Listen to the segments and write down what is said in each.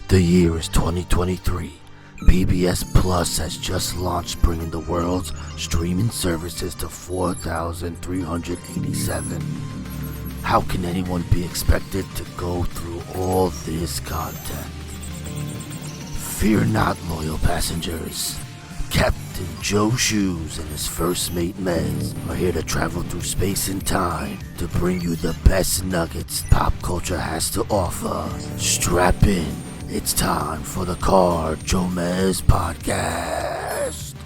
The year is 2023. PBS Plus has just launched, bringing the world's streaming services to 4,387. How can anyone be expected to go through all this content? Fear not, loyal passengers. Captain Joe Shoes and his first mate Mez are here to travel through space and time to bring you the best nuggets pop culture has to offer. Strap in. It's time for the JoeMeZ podcast.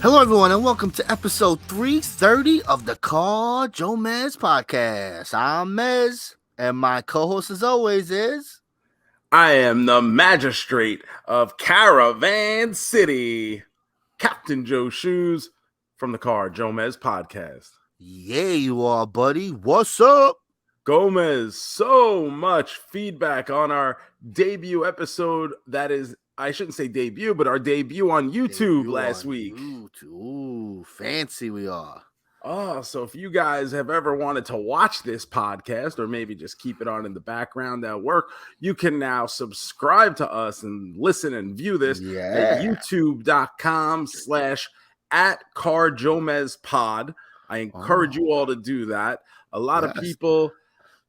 Hello, everyone, and welcome to episode 330 of the JoeMeZ podcast. I'm Mez, and my co-host, as always, is... I am the magistrate of Caravan City, Captain Joe Shoes from the JoeMeZ podcast. Yeah, you are, buddy. What's up? Gomez, so much feedback on our debut episode. That is, I shouldn't say debut, but our debut on YouTube last week. Ooh, fancy we are. Oh, so if you guys have ever wanted to watch this podcast or maybe just keep it on in the background at work, you can now subscribe to us and listen and view this at youtube.com/@JoeMeZpod. I encourage you all to do that. A lot of people,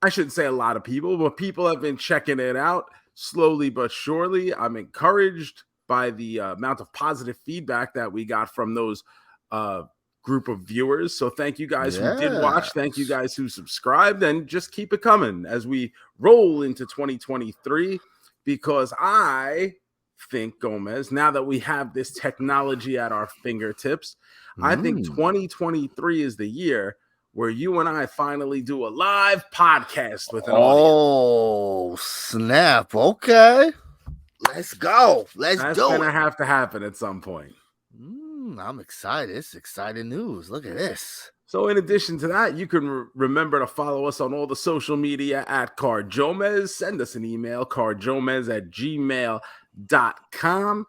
I shouldn't say a lot of people, but people have been checking it out slowly but surely. I'm encouraged by the amount of positive feedback that we got from those group of viewers. So thank you guys who did watch. Thank you guys who subscribed, and just keep it coming as we roll into 2023, because I think, Gomez, now that we have this technology at our fingertips, I think 2023 is the year where you and I finally do a live podcast with an audience. Oh, snap. Okay. Let's go. That's do it. That's going to have to happen at some point. I'm excited. It's exciting news. Look at this. So in addition to that, you can remember to follow us on all the social media at JoeMeZ. Send us an email, JoeMeZ@gmail.com.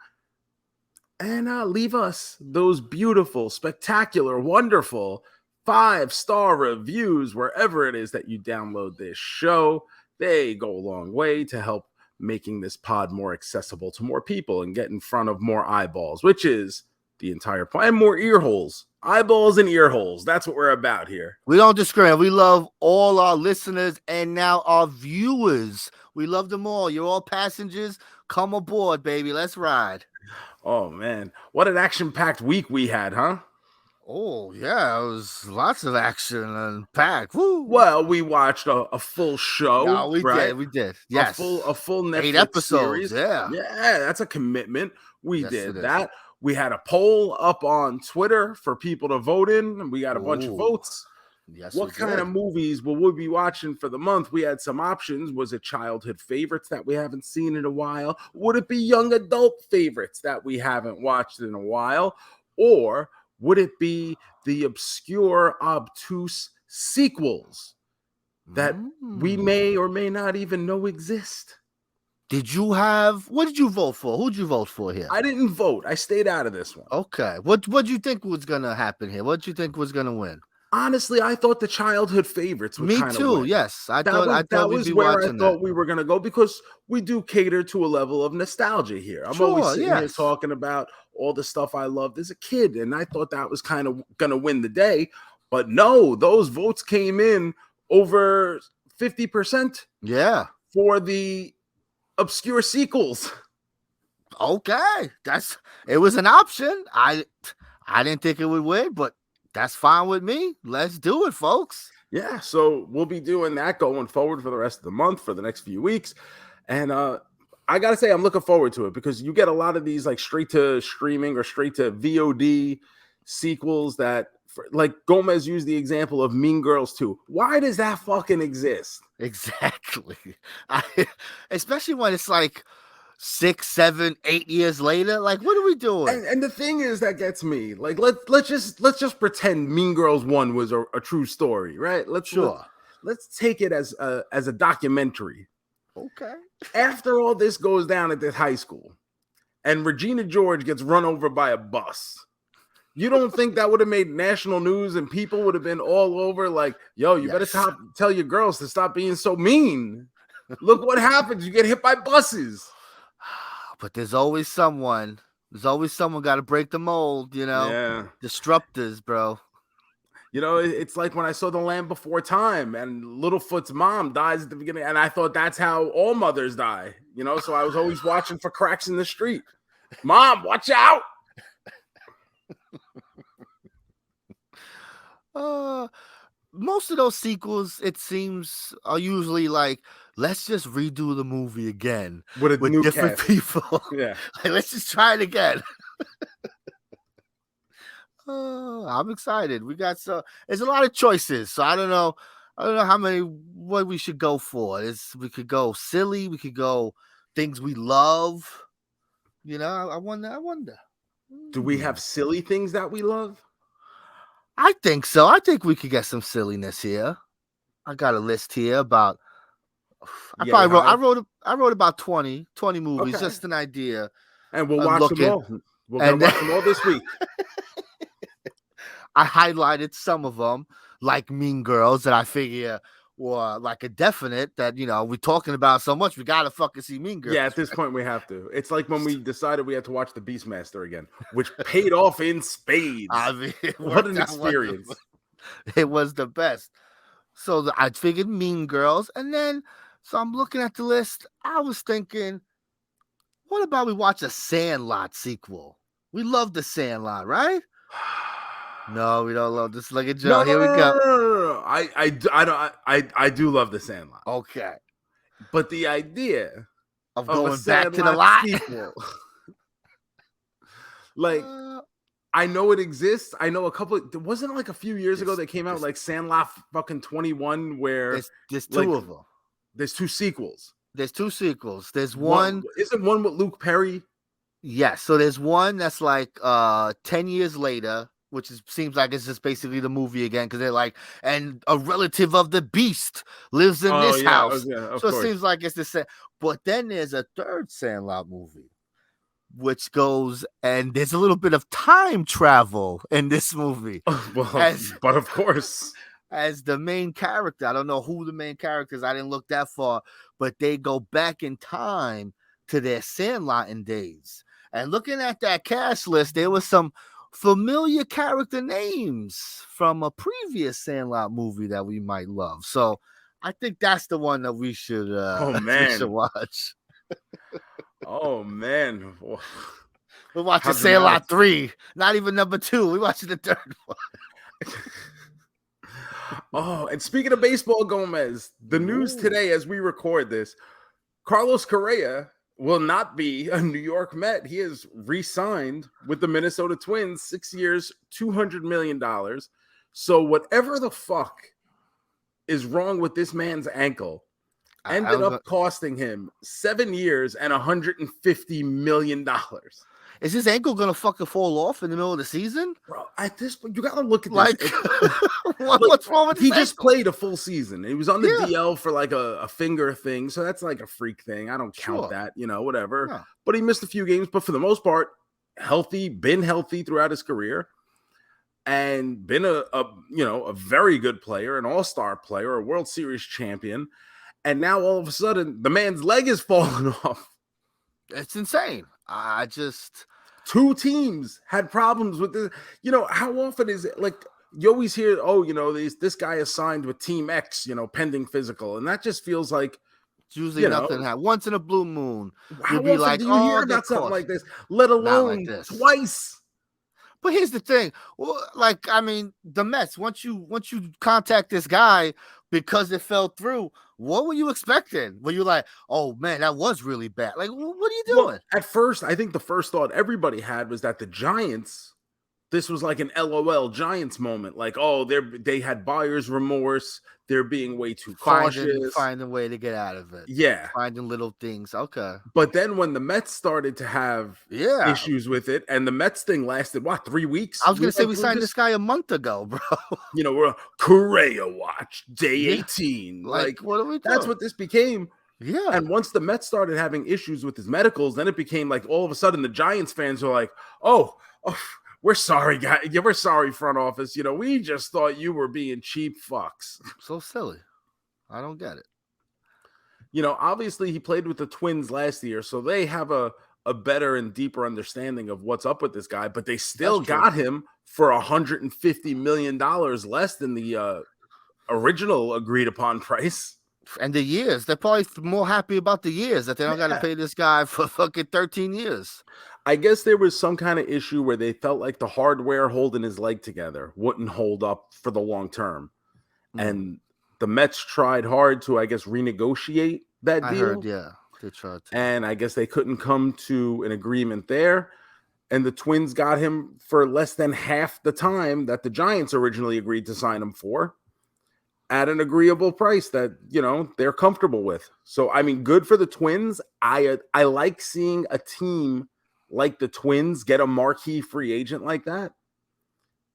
And leave us those beautiful, spectacular, wonderful 5-star reviews wherever it is that you download this show. They go a long way to help making this pod more accessible to more people and get in front of more eyeballs, which is the entire point. And more ear holes. Eyeballs and ear holes. That's what we're about here. We don't discriminate. We love all our listeners and now our viewers. We love them all. You're all passengers. Come aboard, baby. Let's ride. Oh, man. What an action-packed week we had, huh? Oh, yeah. It was lots of action and packed. Woo. Well, we watched a full show. No, we did. Yes. A full Netflix 8 episodes. series. Yeah. Yeah, that's a commitment. We did that. We had a poll up on Twitter for people to vote in. We got a bunch of votes. Yes. What kind of movies will we be watching for the month? We had some options. Was it childhood favorites that we haven't seen in a while? Would it be young adult favorites that we haven't watched in a while? Or would it be the obscure, obtuse sequels that we may or may not even know exist? What did you vote for? Who'd you vote for here? I didn't vote. I stayed out of this one. Okay. What'd you think was going to happen here? What'd you think was going to win? Honestly, I thought the childhood favorites would kind of win. Me too, yes. I thought that was where I thought we were going to go, because we do cater to a level of nostalgia here. I'm always sitting here talking about all the stuff I loved as a kid, and I thought that was kind of going to win the day. But no, those votes came in over 50%. Yeah. For the obscure sequels. Okay. It was an option. I didn't think it would win, but that's fine with me. Let's do it, folks. Yeah, so we'll be doing that going forward for the rest of the month, for the next few weeks. And I gotta say, I'm looking forward to it, because you get a lot of these like straight to streaming or straight to VOD sequels that, like Gomez used the example of Mean Girls 2. Why does that fucking exist? Exactly. Especially when it's like 6, 7, 8 years later. Like, what are we doing? And the thing is that gets me. Like, let's just pretend Mean Girls 1 was a true story, right? Let's take it as a documentary. Okay. After all this goes down at this high school, and Regina George gets run over by a bus, you don't think that would have made national news and people would have been all over like, yo, you better tell your girls to stop being so mean? Look what happens. You get hit by buses. But there's always someone. Got to break the mold, Yeah. Disruptors, bro. It's like when I saw The Land Before Time and Littlefoot's mom dies at the beginning, and I thought that's how all mothers die, so I was always watching for cracks in the street. Mom, watch out. Most of those sequels, it seems, are usually like, let's just redo the movie again with new different cast. people. Yeah. Like, let's just try it again. I'm excited. There's a lot of choices, so I don't know what we should go for. We could go silly, we could go things we love. I wonder. Do we have silly things that we love? I think so. I think we could get some silliness here. I got a list here about. I wrote about 20 movies, okay. Just an idea. And we'll watch them all. We're gonna watch them all this week. I highlighted some of them, like Mean Girls, that I figure were like a definite that we're talking about so much. We gotta fucking see Mean Girls. Yeah, at this point we have to. It's like when we decided we had to watch The Beastmaster again, which paid off in spades. I mean, what an experience! It was the best. So I figured Mean Girls, and then so I'm looking at the list. I was thinking, what about we watch a Sandlot sequel? We love the Sandlot, right? No, we don't love this. Look at Joe. No, Here we go. No. I do love the Sandlot. Okay, but the idea of going back to the lot sequel, like I know it exists. I know there wasn't like a few years ago that came out like Sandlot fucking 21, where there's two of them. There's two sequels. There's one. Isn't one with Luke Perry? Yes. So there's one that's like 10 years later, which seems like it's just basically the movie again, because they're like, and a relative of the Beast lives in this house. So it seems like it's the same. But then there's a third Sandlot movie, which goes, and there's a little bit of time travel in this movie. But of course. As the main character, I don't know who the main character is. I didn't look that far, but they go back in time to their Sandlotting days. And looking at that cast list, there was some familiar character names from a previous Sandlot movie that we might love. So I think that's the one that we should we should watch. Oh man. We're watching Sandlot 3, not even number 2. We're watching the third one. Oh, and speaking of baseball, JoeMeZ, the news today as we record this, Carlos Correa will not be a New York Met. He is re-signed with the Minnesota Twins, 6 years, $200 million. So whatever the fuck is wrong with this man's ankle ended up costing him 7 years and $150 million. Is his ankle gonna fucking fall off in the middle of the season? Bro, at this point, you gotta look at this. What's wrong with he just played a full season. He was on the DL for like a finger thing, so that's like a freak thing. I don't count that, whatever. Yeah. But he missed a few games, but for the most part, been healthy throughout his career, and been a very good player, an all-star player, a World Series champion, and now all of a sudden the man's leg is falling off. It's insane. Two teams had problems with this. How often is it like you always hear, this guy is signed with Team X, pending physical, and that just feels like it's usually nothing happens. Once in a blue moon, you'd be like, do you hear about something like this? Let alone twice. But here's the thing. Well, the Mets, once you contact this guy because it fell through, what were you expecting? Were you like, oh man, that was really bad? Like, what are you doing? Well, at first, I think the first thought everybody had was that the Giants, this was like an LOL Giants moment. Like, oh, they had buyer's remorse. They're being way too cautious. Find a way to get out of it. Yeah. Finding little things. Okay. But then when the Mets started to have issues with it, and the Mets thing lasted, 3 weeks? I was going to say we signed this guy a month ago, bro. We're Correa watch, day 18. Like, what are we doing? That's what this became. Yeah. And once the Mets started having issues with his medicals, then it became like all of a sudden the Giants fans were like, oh, we're sorry, guys. Yeah, we're sorry, front office. We just thought you were being cheap fucks. So silly. I don't get it. Obviously he played with the Twins last year, so they have a better and deeper understanding of what's up with this guy, but they still got him for $150 million less than the original agreed upon price. And the years, they're probably more happy about the years that they don't got to pay this guy for fucking 13 years. I guess there was some kind of issue where they felt like the hardware holding his leg together wouldn't hold up for the long term. And the Mets tried hard to, I guess, renegotiate that deal. I heard, yeah, they tried to. And I guess they couldn't come to an agreement there. And the Twins got him for less than half the time that the Giants originally agreed to sign him for, at an agreeable price that, they're comfortable with. So, I mean, good for the Twins. I like seeing a team like the Twins get a marquee free agent like that.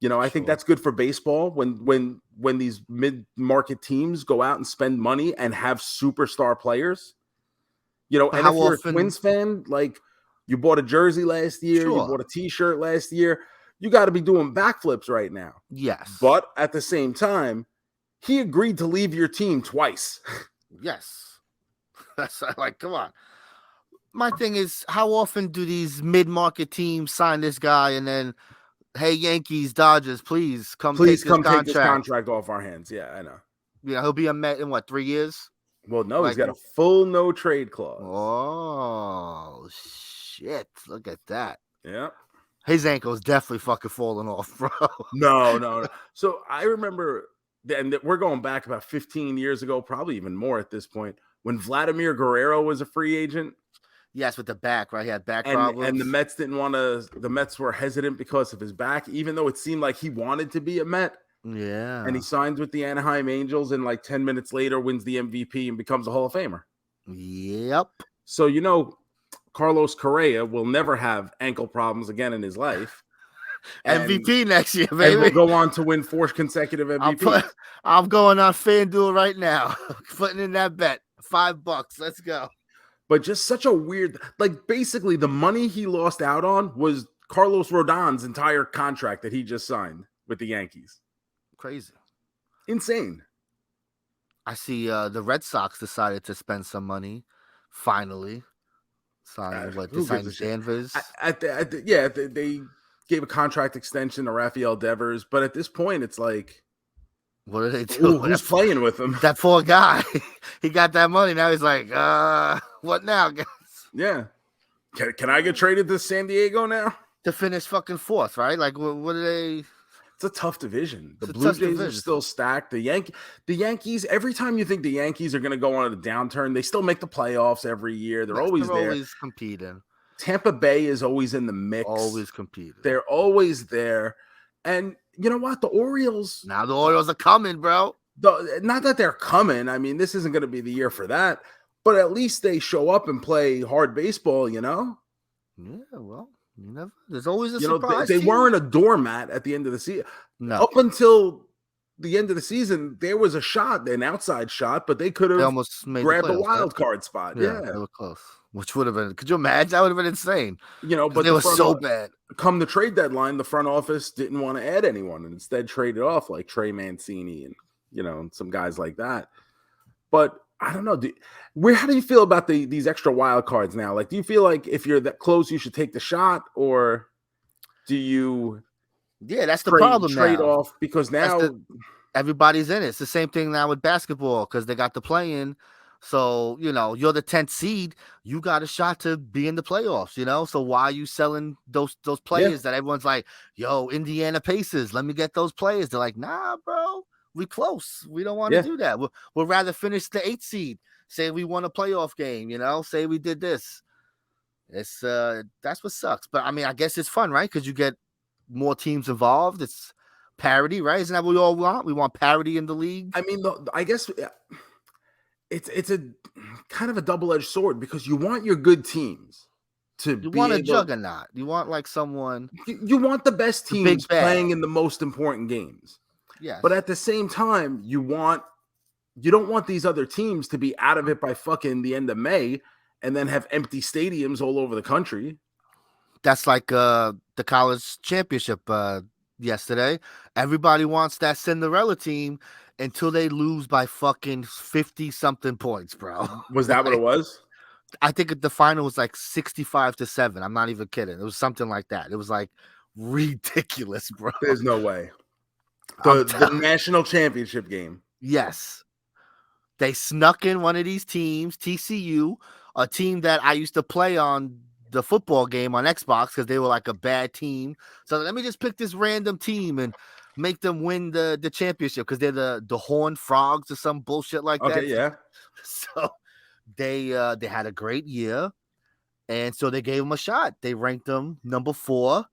I think that's good for baseball when these mid-market teams go out and spend money and have superstar players. And if you're a Twins fan, like you bought a jersey last year, you bought a T-shirt last year, you got to be doing backflips right now. Yes. But at the same time, he agreed to leave your team twice. Yes. That's like, come on. My thing is, how often do these mid-market teams sign this guy and then, hey, Yankees, Dodgers, please take this contract off our hands. Yeah, I know. Yeah, he'll be a Met in 3 years? Well, no, he's got a full no trade clause. Oh, shit. Look at that. Yeah. His ankle's definitely fucking falling off, bro. No. So I remember, and we're going back about 15 years ago, probably even more at this point, when Vladimir Guerrero was a free agent. Yes, with the back, right? He had back problems. And the Mets didn't want to, the Mets were hesitant because of his back, even though it seemed like he wanted to be a Met. Yeah. And he signs with the Anaheim Angels and 10 minutes later wins the MVP and becomes a Hall of Famer. Yep. So, Carlos Correa will never have ankle problems again in his life. MVP next year, baby. And will go on to win 4 consecutive MVPs. I'm going on FanDuel right now. Putting in that bet. $5. Let's go. But just such a weird, basically the money he lost out on was Carlos Rodon's entire contract that he just signed with the Yankees. Crazy. Insane. I see the Red Sox decided to spend some money, finally. Signing Danvers. They gave a contract extension to Rafael Devers, but at this point, it's like, what are they doing? Who's playing with him? That poor guy. He got that money. Now he's like, what now, guys? Yeah. Can I get traded to San Diego now? To finish fucking 4th, right? Like, what are they? It's a tough division. The Blue Jays are still stacked. The Yankees, every time you think the Yankees are going to go on a downturn, they still make the playoffs every year. They're always there. Always competing. Tampa Bay is always in the mix. Always competing. They're always there. And you know what? The Orioles. Now the Orioles are coming, bro. Not that they're coming. I mean, this isn't going to be the year for that. But at least they show up and play hard baseball, Yeah, well. There's always a surprise. They weren't a doormat at the end of the season. No. Up until the end of the season, there was a shot, an outside shot, but they could have almost grabbed a wild card spot. Yeah, they were close. Which would have been, could you imagine? That would have been insane. But they were so bad. Come the trade deadline, the front office didn't want to add anyone and instead traded off like Trey Mancini and some guys like that. But I don't know. How do you feel about these extra wild cards now? Do you feel like if you're that close, you should take the shot, or do you? Yeah, that's the problem. Trade off because now everybody's in it. It's the same thing now with basketball because they got the play-in. So you're the 10th seed. You got a shot to be in the playoffs. So why are you selling those players that everyone's like, yo, Indiana Pacers? Let me get those players. They're like, nah, bro. We close. We don't want to do that. We'll rather finish the 8th seed. Say we won a playoff game, Say we did this. It's that's what sucks. But I mean, I guess it's fun, right? Because you get more teams involved. It's parity, right? Isn't that what we all want? We want parity in the league. I mean, I guess it's a kind of a double-edged sword because you want your good teams to. You want a juggernaut. You want someone. You want the best teams playing in the most important games. Yeah, but at the same time, you don't want these other teams to be out of it by fucking the end of May and then have empty stadiums all over the country. That's like the college championship yesterday. Everybody wants that Cinderella team until they lose by fucking 50-something points, bro. Was that what it was? I think the final was like 65-7. I'm not even kidding. It was something like that. It was like ridiculous, bro. There's no way. The national championship game. Yes. They snuck in one of these teams, TCU, a team that I used to play on the football game on Xbox because they were like a bad team. So let me just pick this random team and make them win the championship because they're the Horned Frogs or some bullshit like that. Okay, yeah. So they had a great year, and so they gave them a shot. They ranked them number 4.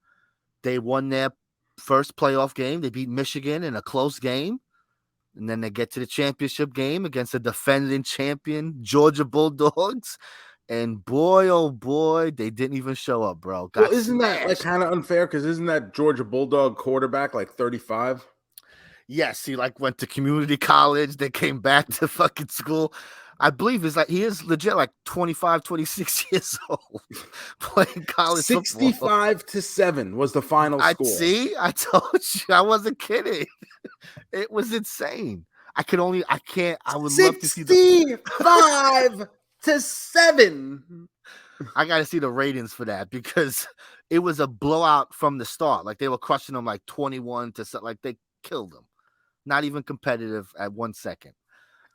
They won their first playoff game. They beat Michigan in a close game. And then they get to the championship game against the defending champion Georgia Bulldogs. And boy, oh boy, they didn't even show up, bro. Well, isn't that like kind of unfair? Because isn't that Georgia Bulldog quarterback like 35? Yes, he like went to community college. They came back to fucking school. I believe he is legit like 25, 26 years old playing college 65-7 was the final score. I told you I wasn't kidding. It was insane. I would love to see 65-7. I got to see the ratings for that because it was a blowout from the start. Like they were crushing them like 21 to something. Like they killed them. Not even competitive at 1 second.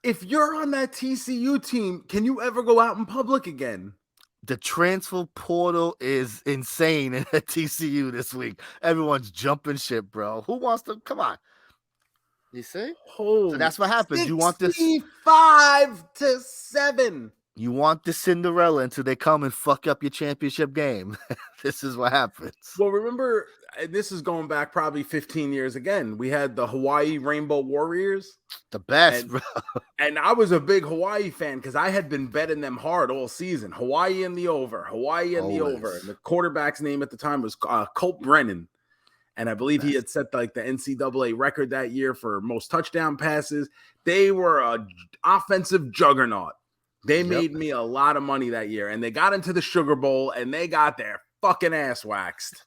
If you're on that TCU team, can you ever go out in public again? The transfer portal is insane in TCU this week. Everyone's jumping ship, bro. Who wants to? Come on. You see? So that's what happens. You want this 65-7. You want the Cinderella until they come and fuck up your championship game. This is what happens. Well, remember, this is going back probably 15 years again. We had the Hawaii Rainbow Warriors. The best, bro. And I was a big Hawaii fan because I had been betting them hard all season. Hawaii in the over. The over. And the quarterback's name at the time was Colt Brennan. And I believe he had set like the NCAA record that year for most touchdown passes. They were an offensive juggernaut. They made me a lot of money that year, and they got into the Sugar Bowl, and they got their fucking ass waxed.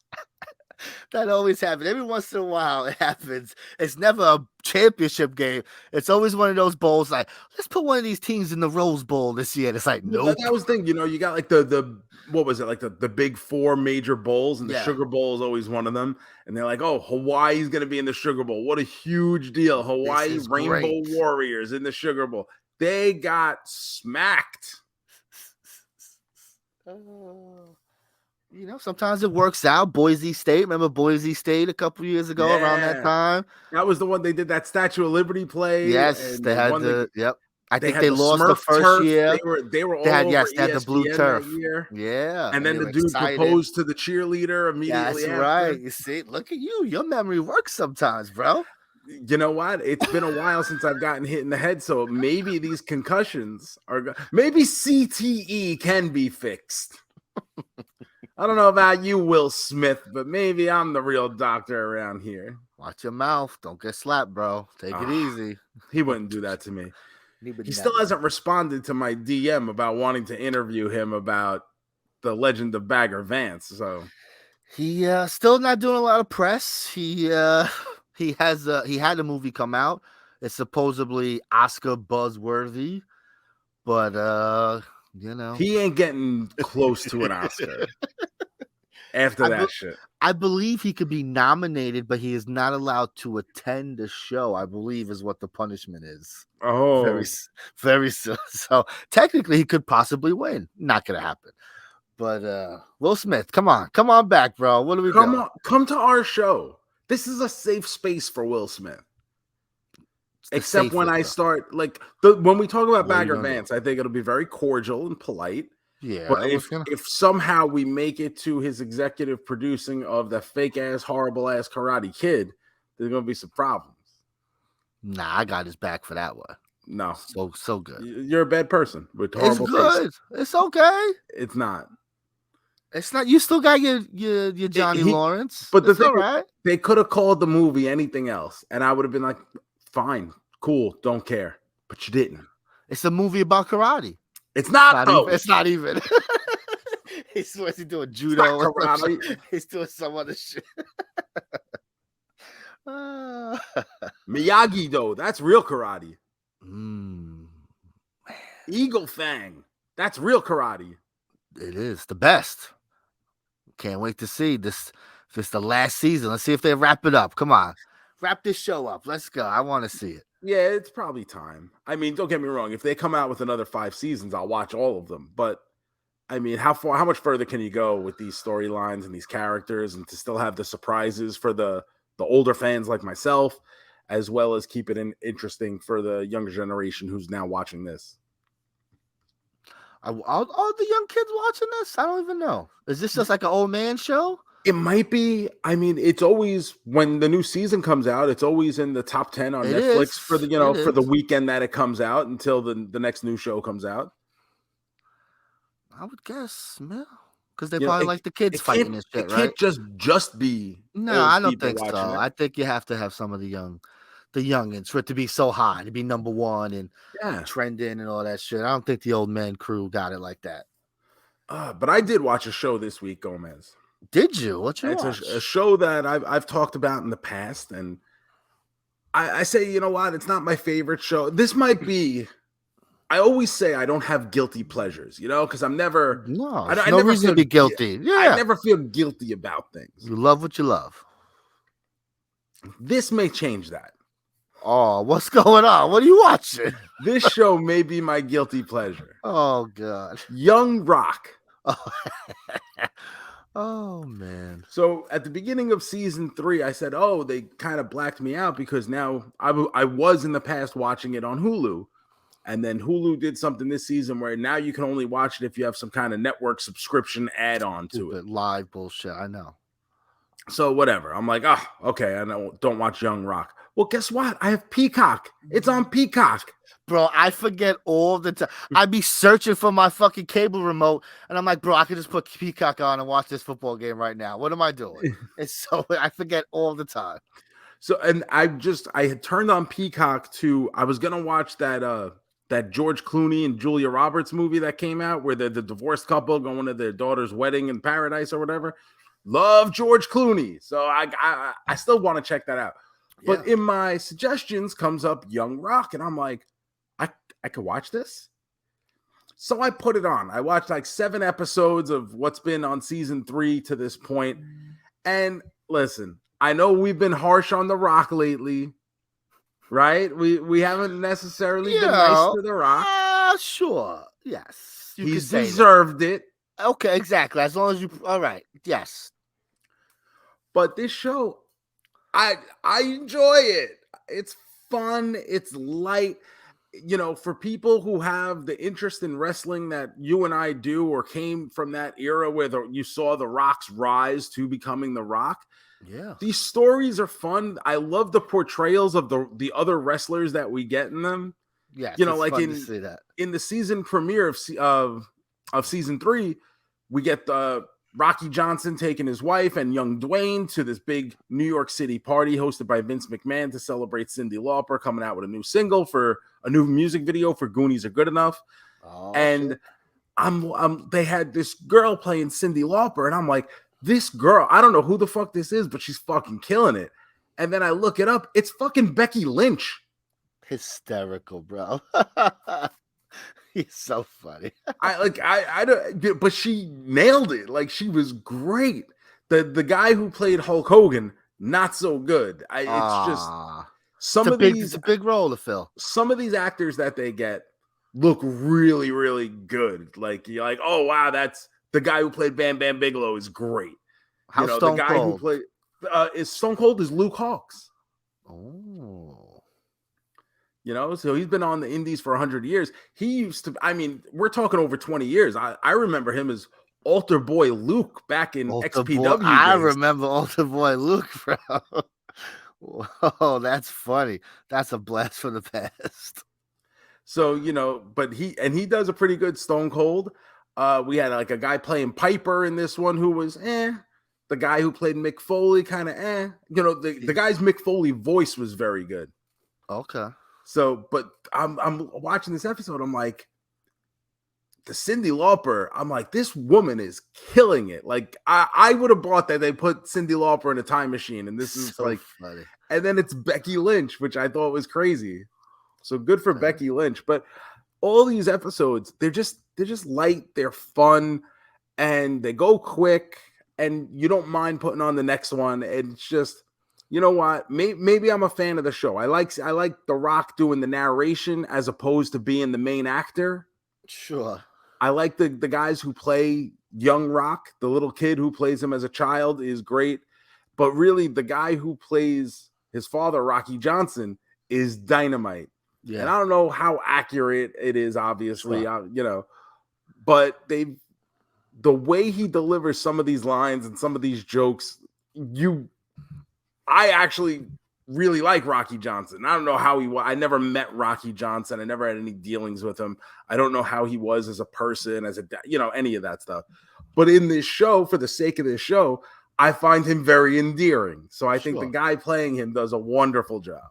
That always happens. Every once in a while, it happens. It's never a championship game. It's always one of those bowls like, let's put one of these teams in the Rose Bowl this year. And it's like, nope. That was the thing. You got like the what was it? Like the big 4 major bowls, and the Sugar Bowl is always one of them. And they're like, oh, Hawaii's going to be in the Sugar Bowl. What a huge deal. Hawaii Rainbow Warriors in the Sugar Bowl. They got smacked. Sometimes it works out. Boise State. Remember Boise State a couple years ago around that time? That was the one they did that Statue of Liberty play. Yes, they had I think they lost the first turf. year. They were all over they had the blue turf. Yeah. And then the dude proposed to the cheerleader immediately after. Right. You see, look at you. Your memory works sometimes, bro. You know what? It's been a while since I've gotten hit in the head, so maybe these concussions maybe CTE can be fixed. I don't know about you, Will Smith, but maybe I'm the real doctor around here. Watch your mouth. Don't get slapped, bro. Take it easy. He wouldn't do that to me. He still hasn't responded to my DM about wanting to interview him about the Legend of Bagger Vance. So he still not doing a lot of press. He had a movie come out. It's supposedly Oscar buzzworthy, but he ain't getting close to an Oscar after that shit. I believe he could be nominated, but he is not allowed to attend the show, I believe is what the punishment is. Oh, very, very so. So technically he could possibly win. Not gonna happen. But Will Smith, come on back, bro. What do we got? Come to our show. This is a safe space for Will Smith. Except when I start when we talk about Bagger Vance, I think it'll be very cordial and polite. Yeah. But if somehow we make it to his executive producing of the fake ass, horrible ass Karate Kid, there's gonna be some problems. Nah, I got his back for that one. No. So good. You're a bad person with horrible It's good. taste. It's okay. It's not. It's not. You still got your Johnny Lawrence. But the thing, right. They could have called the movie anything else, and I would have been like, fine, cool, don't care. But you didn't. It's a movie about karate. It's not though. It's not even. He's doing judo. He's doing some other shit. Miyagi Do, that's real karate. Man. Eagle Fang, that's real karate. It is the best. Can't wait to see this. If it's the last season, let's see if they wrap it up. Come on, wrap this show up. Let's go. I want to see it. Yeah, it's probably time. I mean, don't get me wrong. If they come out with another 5 seasons, I'll watch all of them. But I mean, how much further can you go with these storylines and these characters, and to still have the surprises for the older fans like myself, as well as keep it interesting for the younger generation who's now watching this? Are the young kids watching this? I don't even know. Is this just like an old man show? It might be. I mean, it's always when the new season comes out, it's always in the top 10 on Netflix for the for the weekend that it comes out until the next new show comes out. I would guess, man, because they probably like the kids fighting and shit, it right? Can't just be. No, I don't think so. I think you have to have some of the youngins for it to be so high, to be number one and trending and all that shit. I don't think the old man crew got it like that. But I did watch a show this week, JoeMeZ. Did you? What you watch? It's a show that I've talked about in the past, and I say, you know what? It's not my favorite show. This might be. I always say I don't have guilty pleasures, because I'm never. No, I never reason to be guilty. Yeah, I never feel guilty about things. You love what you love. This may change that. Oh, what's going on? What are you watching? This show may be my guilty pleasure. Oh God, Young Rock. Oh man. So at the beginning of season 3, I said, "Oh, they kind of blacked me out because now I was in the past watching it on Hulu." And then Hulu did something this season where now you can only watch it if you have some kind of network subscription add-on to it. Live bullshit, I know. So whatever. I'm like, okay, I don't watch Young Rock. Well, guess what? I have Peacock. It's on Peacock. Bro, I forget all the time. I'd be searching for my fucking cable remote, and I'm like, bro, I could just put Peacock on and watch this football game right now. What am I doing? It's so I forget all the time. So, and I had turned on Peacock I was gonna watch that George Clooney and Julia Roberts movie that came out where they're the divorced couple going to their daughter's wedding in paradise or whatever. Love George Clooney. So I still want to check that out. Yeah. But in my suggestions comes up Young Rock, and I'm like, I could watch this. So I put it on. I watched like 7 episodes of what's been on season 3 to this point. And listen, I know we've been harsh on The Rock lately. Right? We haven't necessarily been nice to The Rock. Sure. Yes. He's deserved it. Okay, exactly. As long as you all right. Yes. But this show, I enjoy it. It's fun. It's light. For people who have the interest in wrestling that you and I do, or came from that era where you saw The Rock's rise to becoming The Rock. Yeah, these stories are fun. I love the portrayals of the other wrestlers that we get in them. Yeah, like in the season premiere of season 3, we get the Rocky Johnson taking his wife and young Dwayne to this big New York City party hosted by Vince McMahon to celebrate Cyndi Lauper coming out with a new single for a new music video for Goonies Are Good Enough. Oh, and they had this girl playing Cyndi Lauper, and I'm like, this girl, I don't know who the fuck this is, but she's fucking killing it. And then I look it up. It's fucking Becky Lynch. Hysterical, bro. He's so funny. I don't, but she nailed it. Like, she was great. The guy who played Hulk Hogan, not so good. It's just it's a big role to fill. Some of these actors that they get look really, really good. Like, you're like, oh wow, that's the guy who played Bam Bam Bigelow is great. Stone the guy Cold? Who played Stone Cold is Luke Hawks. Oh. So he's been on the indies for 100 years. He used to, we're talking over 20 years. I remember him as Altar Boy Luke back in XPW. I remember Altar Boy Luke, bro. Whoa, that's funny. That's a blast from the past. So, but he does a pretty good Stone Cold. We had like a guy playing Piper in this one who was The guy who played Mick Foley kind of the guy's Mick Foley voice was very good. Okay. So, but I'm watching this episode. I'm like, the Cyndi Lauper, I'm like, this woman is killing it. Like, I would have bought that they put Cyndi Lauper in a time machine, and this is so like funny. And then it's Becky Lynch, which I thought was crazy. So good for Becky Lynch. But all these episodes, they're just light, they're fun, and they go quick, and you don't mind putting on the next one. And it's just, you know what? Maybe I'm a fan of the show. I like The Rock doing the narration as opposed to being the main actor. Sure. I like the guys who play young Rock. The little kid who plays him as a child is great. But really, the guy who plays his father, Rocky Johnson, is dynamite. Yeah. And I don't know how accurate it is, obviously, sure. But the way he delivers some of these lines and some of these jokes, I actually really like Rocky Johnson. I don't know how he was. I never met Rocky Johnson. I never had any dealings with him. I don't know how he was as a person, any of that stuff. But in this show, for the sake of this show, I find him very endearing. So I think the guy playing him does a wonderful job.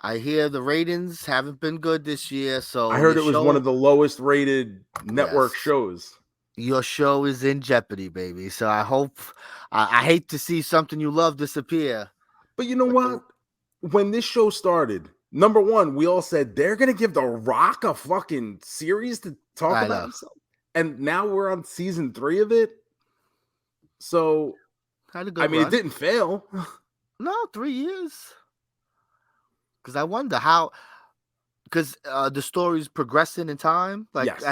I hear the ratings haven't been good this year. So I heard it was one of the lowest rated network shows. Your show is in jeopardy, baby. So I hope, I hate to see something you love disappear. But you know what? When this show started, number one, we all said they're going to give The Rock a fucking series to talk about himself. And now we're on season 3 of it. So, it didn't fail. No, 3 years. Because I wonder how, because the story's progressing in time. Like, yes.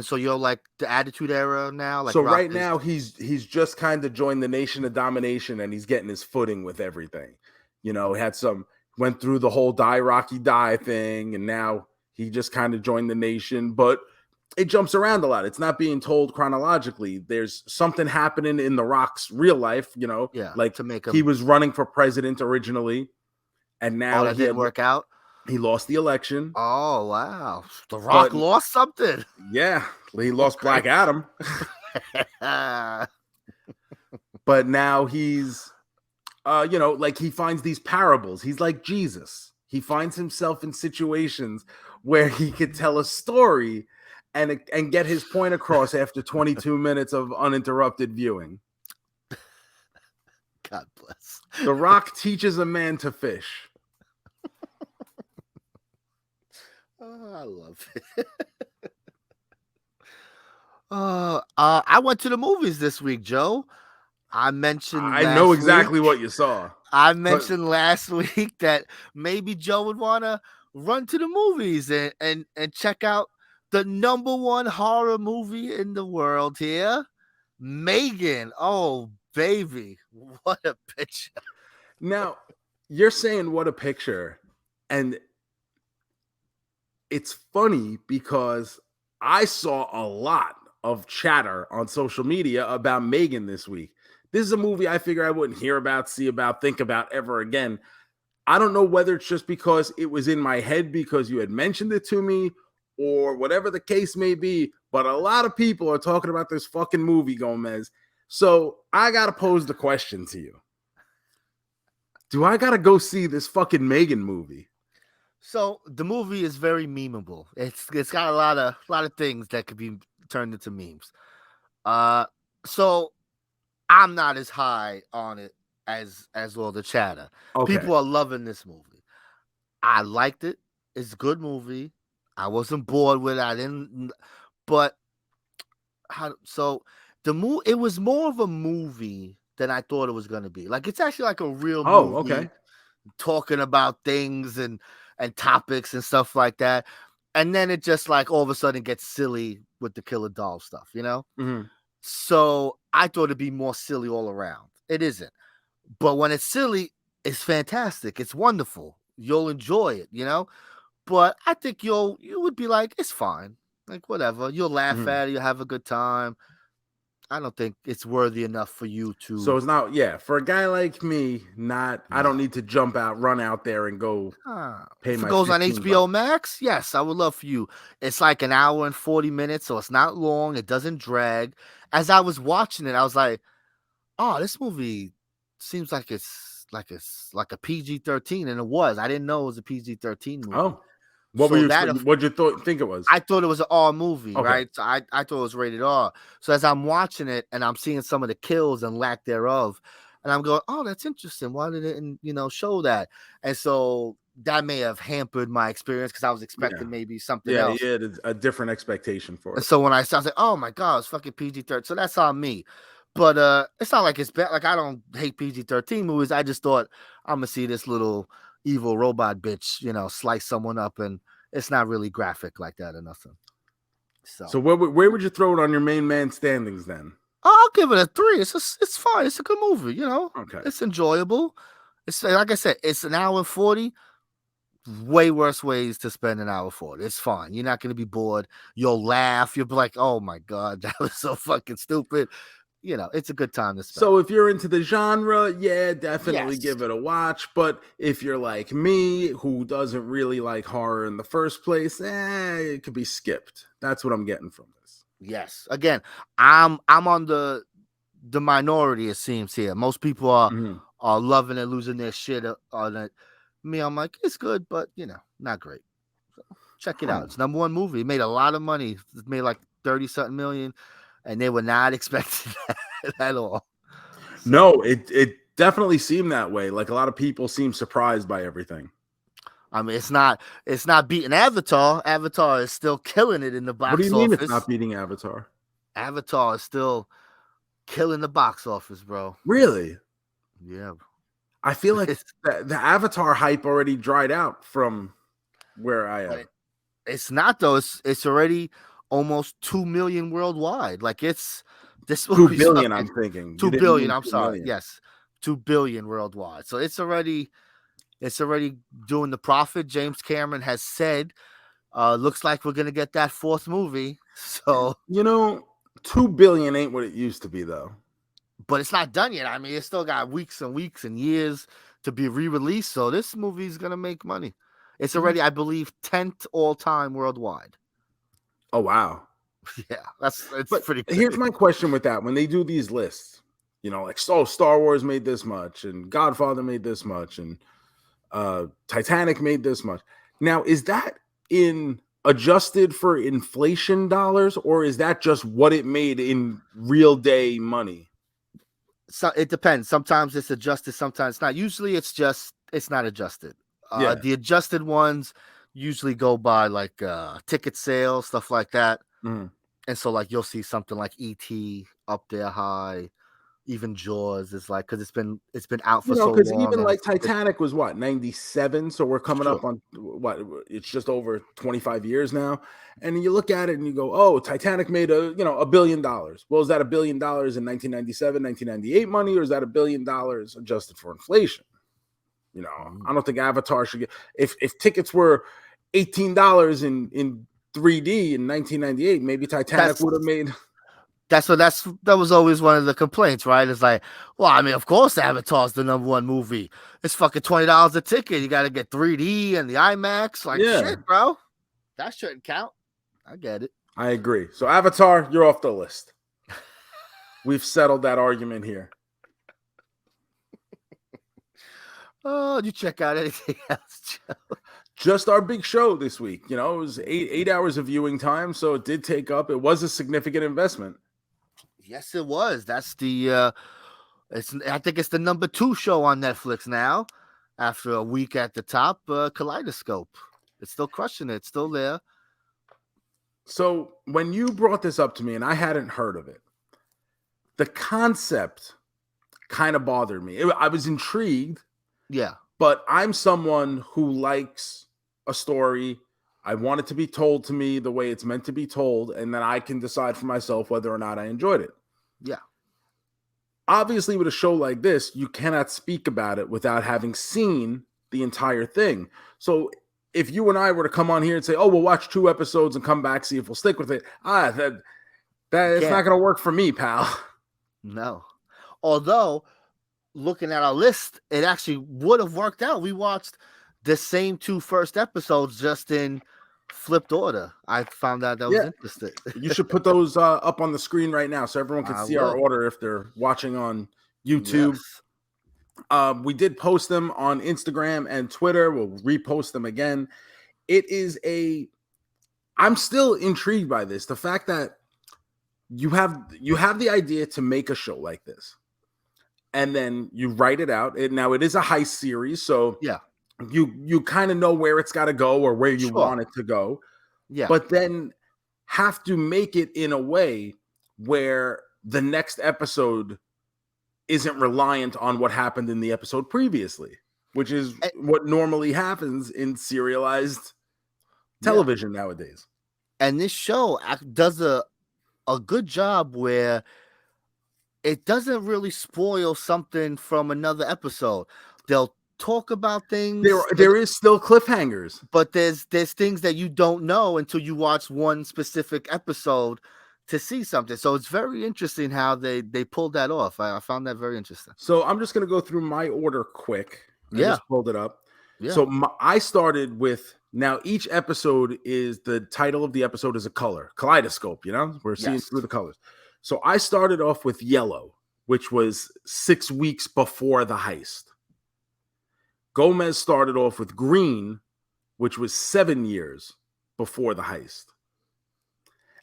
So you're like the Attitude Era now. Like, so right now he's just kind of joined the Nation of Domination, and he's getting his footing with everything. He went through the whole Die Rocky Die thing, and now he just kind of joined the Nation, but it jumps around a lot. It's not being told chronologically. There's something happening in The Rock's real life, like to make him... he was running for president originally, and now that didn't work out. He lost the election. Oh, wow. The Rock lost something. Yeah. He lost Black Adam. But now he's, he finds these parables. He's like Jesus. He finds himself in situations where he could tell a story and get his point across after 22 minutes of uninterrupted viewing. God bless. The Rock teaches a man to fish. I love it. I went to the movies this week, Joe. I mentioned I know exactly what you saw. I mentioned last week that maybe Joe would want to run to the movies and check out the #1 horror movie in the world here, Megan. Oh, baby. What a picture. Now, you're saying what a picture, and it's funny because I saw a lot of chatter on social media about Megan this week. This is a movie I figure I wouldn't hear about, see about, think about ever again. I don't know whether it's just because it was in my head because you had mentioned it to me or whatever the case may be, but a lot of people are talking about this fucking movie, JoeMeZ. So I got to pose the question to you. Do I got to go see this fucking Megan movie? So the movie is very memeable. It's got a lot of things that could be turned into memes. So I'm not as high on it as all the chatter. Okay. People are loving this movie. I liked it. It's a good movie. I wasn't bored with it. It was more of a movie than I thought it was going to be. Like, it's actually like a real movie. Okay. Talking about things and topics and stuff like that. And then it just like all of a sudden gets silly with the killer doll stuff, Mm-hmm. So I thought it'd be more silly all around. It isn't. But when it's silly, it's fantastic. It's wonderful. You'll enjoy it, But I think you would be like, it's fine. Like, whatever. You'll laugh at it. You'll have a good time. I don't think it's worthy enough for you to. So it's not, for a guy like me, I don't need to run out there and go pay if my. It goes on HBO Max. Yes, I would love for you. It's like an hour and 40 minutes, so it's not long. It doesn't drag. As I was watching it, I was like, oh, this movie seems like it's like a PG-13, and it was. I didn't know it was a PG-13 movie. Oh, What'd you think it was? I thought it was an R movie, Okay. right? So I thought it was rated R. So as I'm watching it and I'm seeing some of the kills and lack thereof, and I'm going, oh, that's interesting. Why did it, show that? And so that may have hampered my experience because I was expecting maybe something else. Yeah, a different expectation for it. And so when I was like, oh my God, it's fucking PG-13. So that's on me. But it's not like it's bad. Like I don't hate PG-13 movies. I just thought I'm gonna see this little evil robot bitch, slice someone up, and it's not really graphic like that or nothing. So where would you throw it on your main man standings then? I'll give it a 3. It's fine. It's a good movie, Okay. It's enjoyable. It's like I said, it's an hour and 40. Way worse ways to spend an hour 40. It's fine. You're not going to be bored. You'll laugh. You'll be like, oh my God, that was so fucking stupid. It's a good time to spend. So if you're into the genre, definitely give it a watch. But if you're like me, who doesn't really like horror in the first place, it could be skipped. That's what I'm getting from this. Yes. Again, I'm on the minority, it seems here. Most people are loving it, losing their shit on it. Me, I'm like, it's good, but not great. So check it out. It's #1 movie. It made a lot of money. It made like 30-something million, and they were not expecting that at all. So, no, it definitely seemed that way. Like a lot of people seem surprised by everything. I mean, it's not beating Avatar. Avatar is still killing it in the box office. What do you mean it's not beating Avatar? Avatar is still killing the box office, bro. Really? Yeah. I feel like the Avatar hype already dried out from where I am. It's not though. It's already almost 2 million worldwide. Like it's this 2 billion. I'm thinking 2 billion. I'm sorry. Yes, 2 billion worldwide. So it's already doing the profit. James Cameron has said, looks like we're gonna get that 4th movie. So 2 billion ain't what it used to be though. But it's not done yet. I mean, it's still got weeks and weeks and years to be re-released. So this movie is gonna make money. It's already, I believe, 10th all-time worldwide. Oh wow. Yeah, it's pretty crazy. Here's my question with that. When they do these lists, like Star Wars made this much, and Godfather made this much, and Titanic made this much. Now, is that in adjusted for inflation dollars, or is that just what it made in real day money? So it depends. Sometimes it's adjusted, sometimes not. Usually it's not adjusted. The adjusted ones usually go by like ticket sales, stuff like that. Mm-hmm. And so like you'll see something like E.T. up there high. Even Jaws is like, because it's been out for so long. Because even like Titanic was what, 97, so we're coming up on what, it's just over 25 years now, and you look at it and you go, oh, Titanic made $1 billion. Well, is that $1 billion in 1997, 1998 money, or is that $1 billion adjusted for inflation? I don't think Avatar should get, if tickets were $18 in 3D in 1998, maybe Titanic would have made. That was always one of the complaints, right? It's like, well, I mean, of course Avatar's the #1 movie. It's fucking $20 a ticket. You got to get 3D and the IMAX. Like, shit, bro. That shouldn't count. I get it. I agree. So Avatar, you're off the list. We've settled that argument here. Oh, you check out anything else, Joe? Just our big show this week. It was 8 hours of viewing time, so it did take up. It was a significant investment. Yes, it was. That's I think it's the #2 show on Netflix now. After a week at the top, Kaleidoscope. It's still crushing it. It's still there. So when you brought this up to me and I hadn't heard of it, the concept kind of bothered me. I was intrigued. Yeah. But I'm someone who likes a story. I want it to be told to me the way it's meant to be told, and then I can decide for myself whether or not I enjoyed it. Yeah. Obviously, with a show like this, you cannot speak about it without having seen the entire thing. So if you and I were to come on here and say, oh, we'll watch 2 episodes and come back, see if we'll stick with it, that it's not going to work for me, pal. No. Although, looking at our list, it actually would have worked out. We watched the same 2 first episodes just in flipped order. I found out that was interesting. You should put those up on the screen right now so everyone can see our order if they're watching on YouTube. Yes. We did post them on Instagram and Twitter. We'll repost them again. I'm still intrigued by this. The fact that you have the idea to make a show like this, and then you write it out. Now it is a heist series, so Yeah. You kind of know where it's got to go or where you want it to go. Yeah. But then have to make it in a way where the next episode isn't reliant on what happened in the episode previously, which is what normally happens in serialized television nowadays. And this show does a good job where it doesn't really spoil something from another episode. They'll talk about things. There is still cliffhangers, but there's things that you don't know until you watch one specific episode to see something. So it's very interesting how they pulled that off. I found that very interesting. So I'm just going to go through my order quick. I just pulled it up. Yeah. So I started with, now each episode is, the title of the episode is a color. Kaleidoscope, we're seeing through the colors. So I started off with yellow, which was 6 weeks before the heist. JoeMeZ started off with green, which was 7 years before the heist.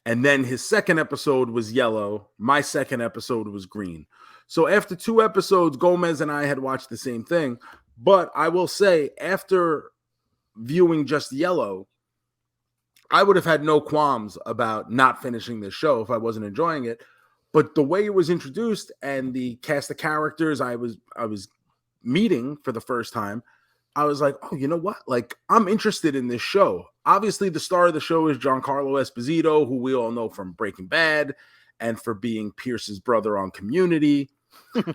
And then his second episode was yellow. My second episode was green. So after 2 episodes, JoeMeZ and I had watched the same thing. But I will say, after viewing just yellow, I would have had no qualms about not finishing this show if I wasn't enjoying it. But the way it was introduced and the cast of characters I was meeting for the first time, I was like, oh, you know what? Like, I'm interested in this show. Obviously, the star of the show is Giancarlo Esposito, who we all know from Breaking Bad and for being Pierce's brother on Community. I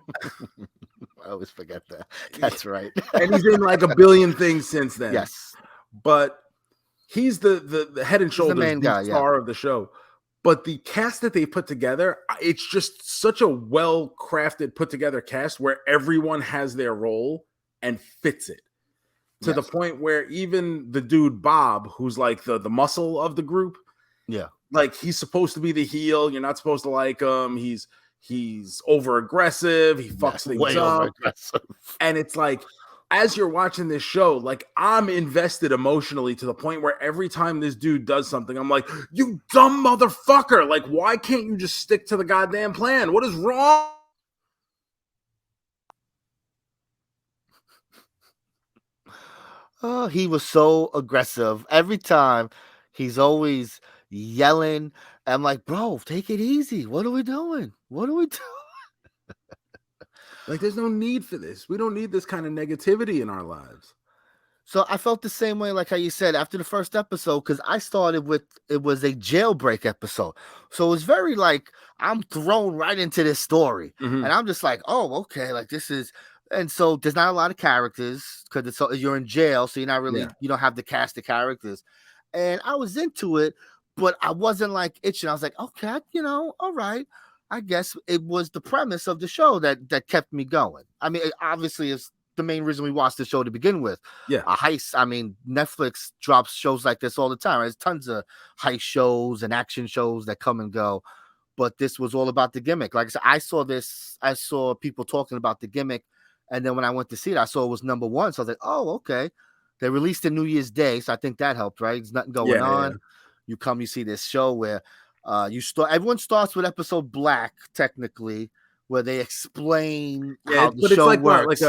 always forget that. That's right. And he's in like a billion things since then. Yes. But he's the head and shoulders main guy, star of the show. But the cast that they put together, it's just such a well-crafted, put-together cast where everyone has their role and fits it. To the point where even the dude, Bob, who's like the muscle of the group, like, he's supposed to be the heel. You're not supposed to like him. He's over-aggressive. He fucks things up. And it's like, as you're watching this show, like, I'm invested emotionally to the point where every time this dude does something, I'm like, you dumb motherfucker. Like, why can't you just stick to the goddamn plan? What is wrong? Oh, he was so aggressive. Every time he's always yelling. I'm like, bro, take it easy. What are we doing? What are we doing? Like, there's no need for this. We don't need this kind of negativity in our lives. So I felt the same way, like how you said, after the first episode, because I started with, it was a jailbreak episode. So it was very like, I'm thrown right into this story. Mm-hmm. And I'm just like, oh, okay, like this is, and so there's not a lot of characters because you're in jail. So you're not really, you don't have the cast of characters. And I was into it, but I wasn't like itching. I was like, okay, all right. I guess it was the premise of the show that kept me going. I mean, obviously it's the main reason we watched the show to begin with. Yeah. A heist. I mean, Netflix drops shows like this all the time. There's tons of heist shows and action shows that come and go. But this was all about the gimmick. Like I said, I saw people talking about the gimmick. And then when I went to see it, I saw it was number 1. So I was like, oh, okay. They released it New Year's Day. So I think that helped, right? There's nothing going on. Yeah. You see this show where everyone starts with episode Black, technically, where they explain how the show works.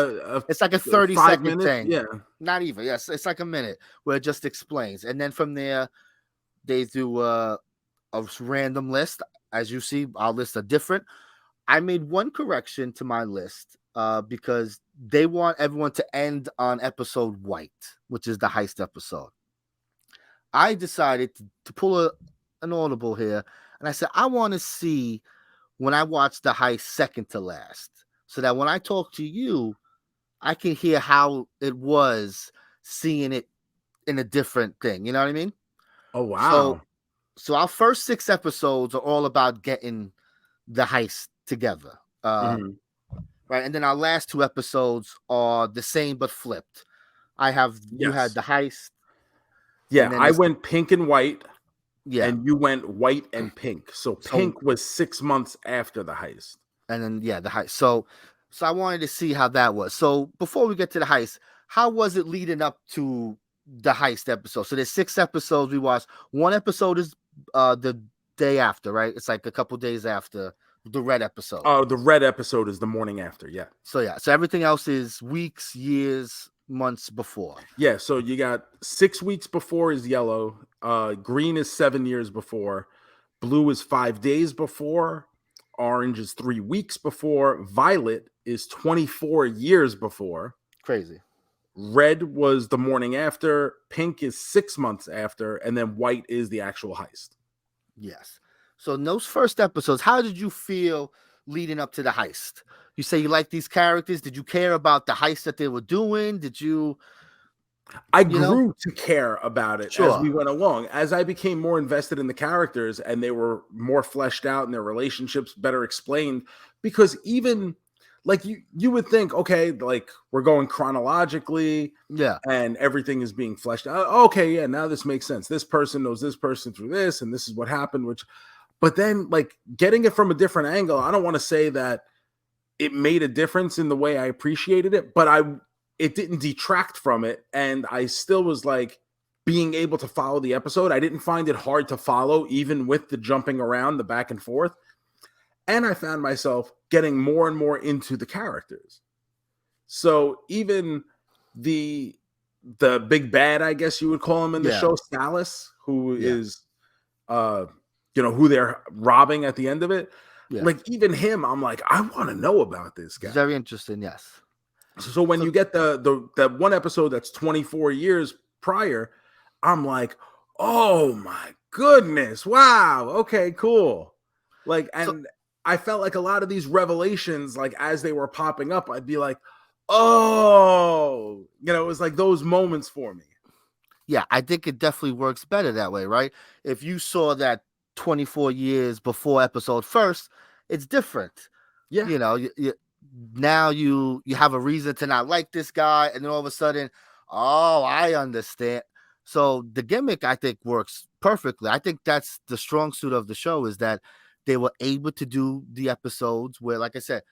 It's like a 30-second thing. Yeah. Not even. Yes, it's like a minute where it just explains. And then from there, they do a random list. As you see, our lists are different. I made one correction to my list because they want everyone to end on episode White, which is the heist episode. I decided to pull an audible here, and I said, I want to see when I watch the heist second to last, so that when I talk to you, I can hear how it was seeing it in a different thing. You know what I mean? Oh, wow. So our first 6 episodes are all about getting the heist together. Right. And then our last 2 episodes are the same, but flipped. You had the heist. Yeah. I went pink and white. Yeah. And you went white and pink. So pink was 6 months after the heist. And then, the heist. So I wanted to see how that was. So before we get to the heist, how was it leading up to the heist episode. So there's 6 episodes we watched. One episode is the day after, right? It's like a couple days after the red episode. Oh, the red episode is the morning after. Yeah. So yeah. So everything else is weeks, years, months before. Yeah. So you got 6 weeks before is yellow. Green is 7 years before. Blue is 5 days before. Orange is 3 weeks before. Violet is 24 years before. Crazy. Red was the morning after. Pink is 6 months after. And then white is the actual heist. Yes. So in those first episodes, how did you feel leading up to the heist? You say you like these characters. Did you care about the heist that they were doing? Did you? I grew to care about it Sure. as we went along. As I became more invested in the characters and they were more fleshed out and their relationships better explained, because even like you would think, okay, like we're going chronologically, yeah, and everything is being fleshed out. Okay, yeah, now this makes sense. This person knows this person through this, and this is what happened. But then like getting it from a different angle, I don't want to say that it made a difference in the way I appreciated it, but it didn't detract from it, and I still was like being able to follow the episode. I didn't find it hard to follow, even with the jumping around, the back and forth. And I found myself getting more and more into the characters. So even the big bad, I guess you would call him in the show, Salas, who is, who they're robbing at the end of it. Yeah. Like even him, I'm like, I want to know about this guy. It's very interesting. Yes. So when you get the one episode that's 24 years prior, I'm like, oh my goodness, wow, okay, cool. Like, and I felt like a lot of these revelations, like as they were popping up, I'd be like, oh, it was like those moments for me. Yeah, I think it definitely works better that way, right? If you saw that 24 years before episode first, it's different. Yeah, now you have a reason to not like this guy, and then all of a sudden, oh, I understand. So the gimmick, I think, works perfectly. I think that's the strong suit of the show, is that they were able to do the episodes where, like I said,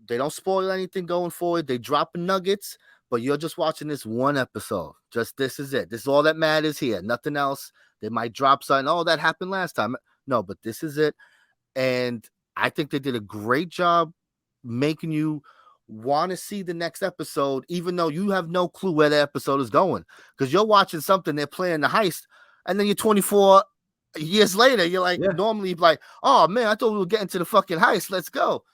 they don't spoil anything going forward. They drop nuggets, but you're just watching this one episode. Just this is it. This is all that matters here. Nothing else. They might drop something. Oh, that happened last time. No, but this is it. And I think they did a great job making you want to see the next episode, even though you have no clue where the episode is going. Because you're watching something, they're playing the heist, and then you're 24 years later, you're like, normally you're like, oh man, I thought we were getting to the fucking heist. Let's go.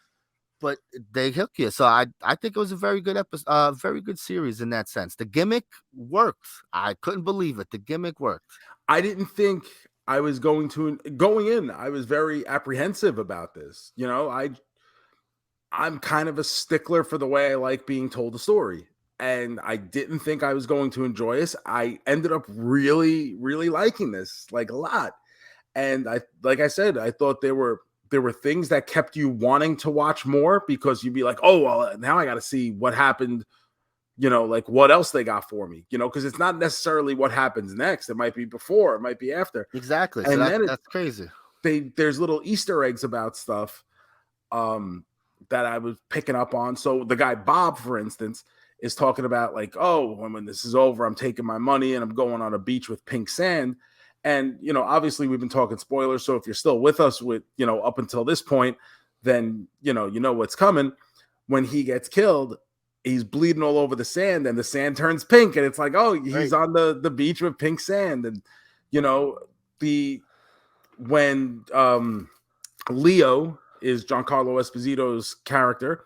But they hook you. So I think it was a very good episode, very good series in that sense. The gimmick worked. I couldn't believe it. The gimmick worked. I didn't think I was going in. I was very apprehensive about this. I'm kind of a stickler for the way I like being told a story. And I didn't think I was going to enjoy this. I ended up really, really liking this, like a lot. And like I said, I thought there were things that kept you wanting to watch more, because you'd be like, oh, well, now I got to see what happened, like what else they got for me, because it's not necessarily what happens next. It might be before, it might be after. Exactly. And so that's crazy. There's little Easter eggs about stuff that I was picking up on. So the guy, Bob, for instance, is talking about like, oh, when this is over, I'm taking my money and I'm going on a beach with pink sand. And, obviously we've been talking spoilers. So if you're still with us with, up until this point, then, you know what's coming. When he gets killed, he's bleeding all over the sand and the sand turns pink. And it's like, oh, he's on the beach with pink sand. And, when Leo is Giancarlo Esposito's character,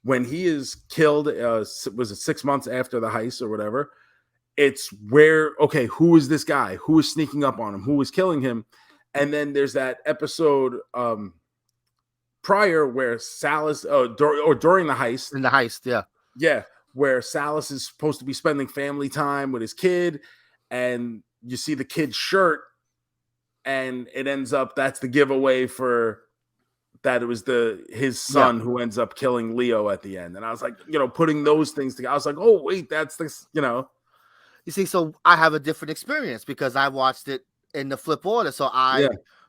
when he is killed, was it 6 months after the heist or whatever, it's where, okay, who is this guy? Who is sneaking up on him? Who is killing him? And then there's that episode prior where Salas, during the heist. In the heist, yeah. Yeah, where Salas is supposed to be spending family time with his kid, and you see the kid's shirt, and it ends up, that's the giveaway for that. It was his son who ends up killing Leo at the end. And I was like, putting those things together, I was like, oh, wait, that's this, You see, so I have a different experience because I watched it in the flip order. So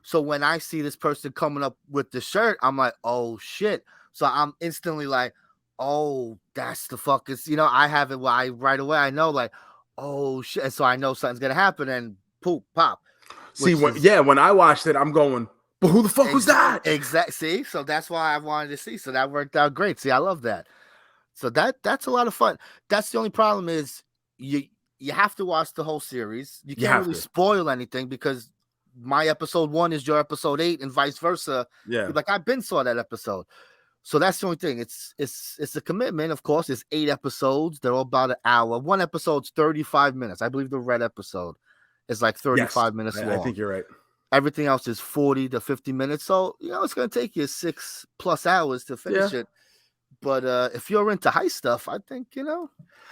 so when I see this person coming up with the shirt, I'm like, oh shit. So I'm instantly like, oh, that's the fuckers. I have it right away. I know, like, oh shit. So I know something's gonna happen, and poop, pop. See, when I watched it, I'm going, but who the fuck was that? Exact. See, so that's why I wanted to see. So that worked out great. See, I love that. So that's a lot of fun. That's the only problem is you have to watch the whole series. You can't really spoil anything because my episode 1 is your episode 8 and vice versa. Yeah. Like I've been saw that episode. So that's the only thing. It's a commitment, of course. It's 8 episodes. They're all about an hour. One episode's 35 minutes. I believe the red episode is like 35 minutes long. I think you're right. Everything else is 40 to 50 minutes. So, it's going to take you 6+ hours to finish it. But if you're into heist stuff, I think,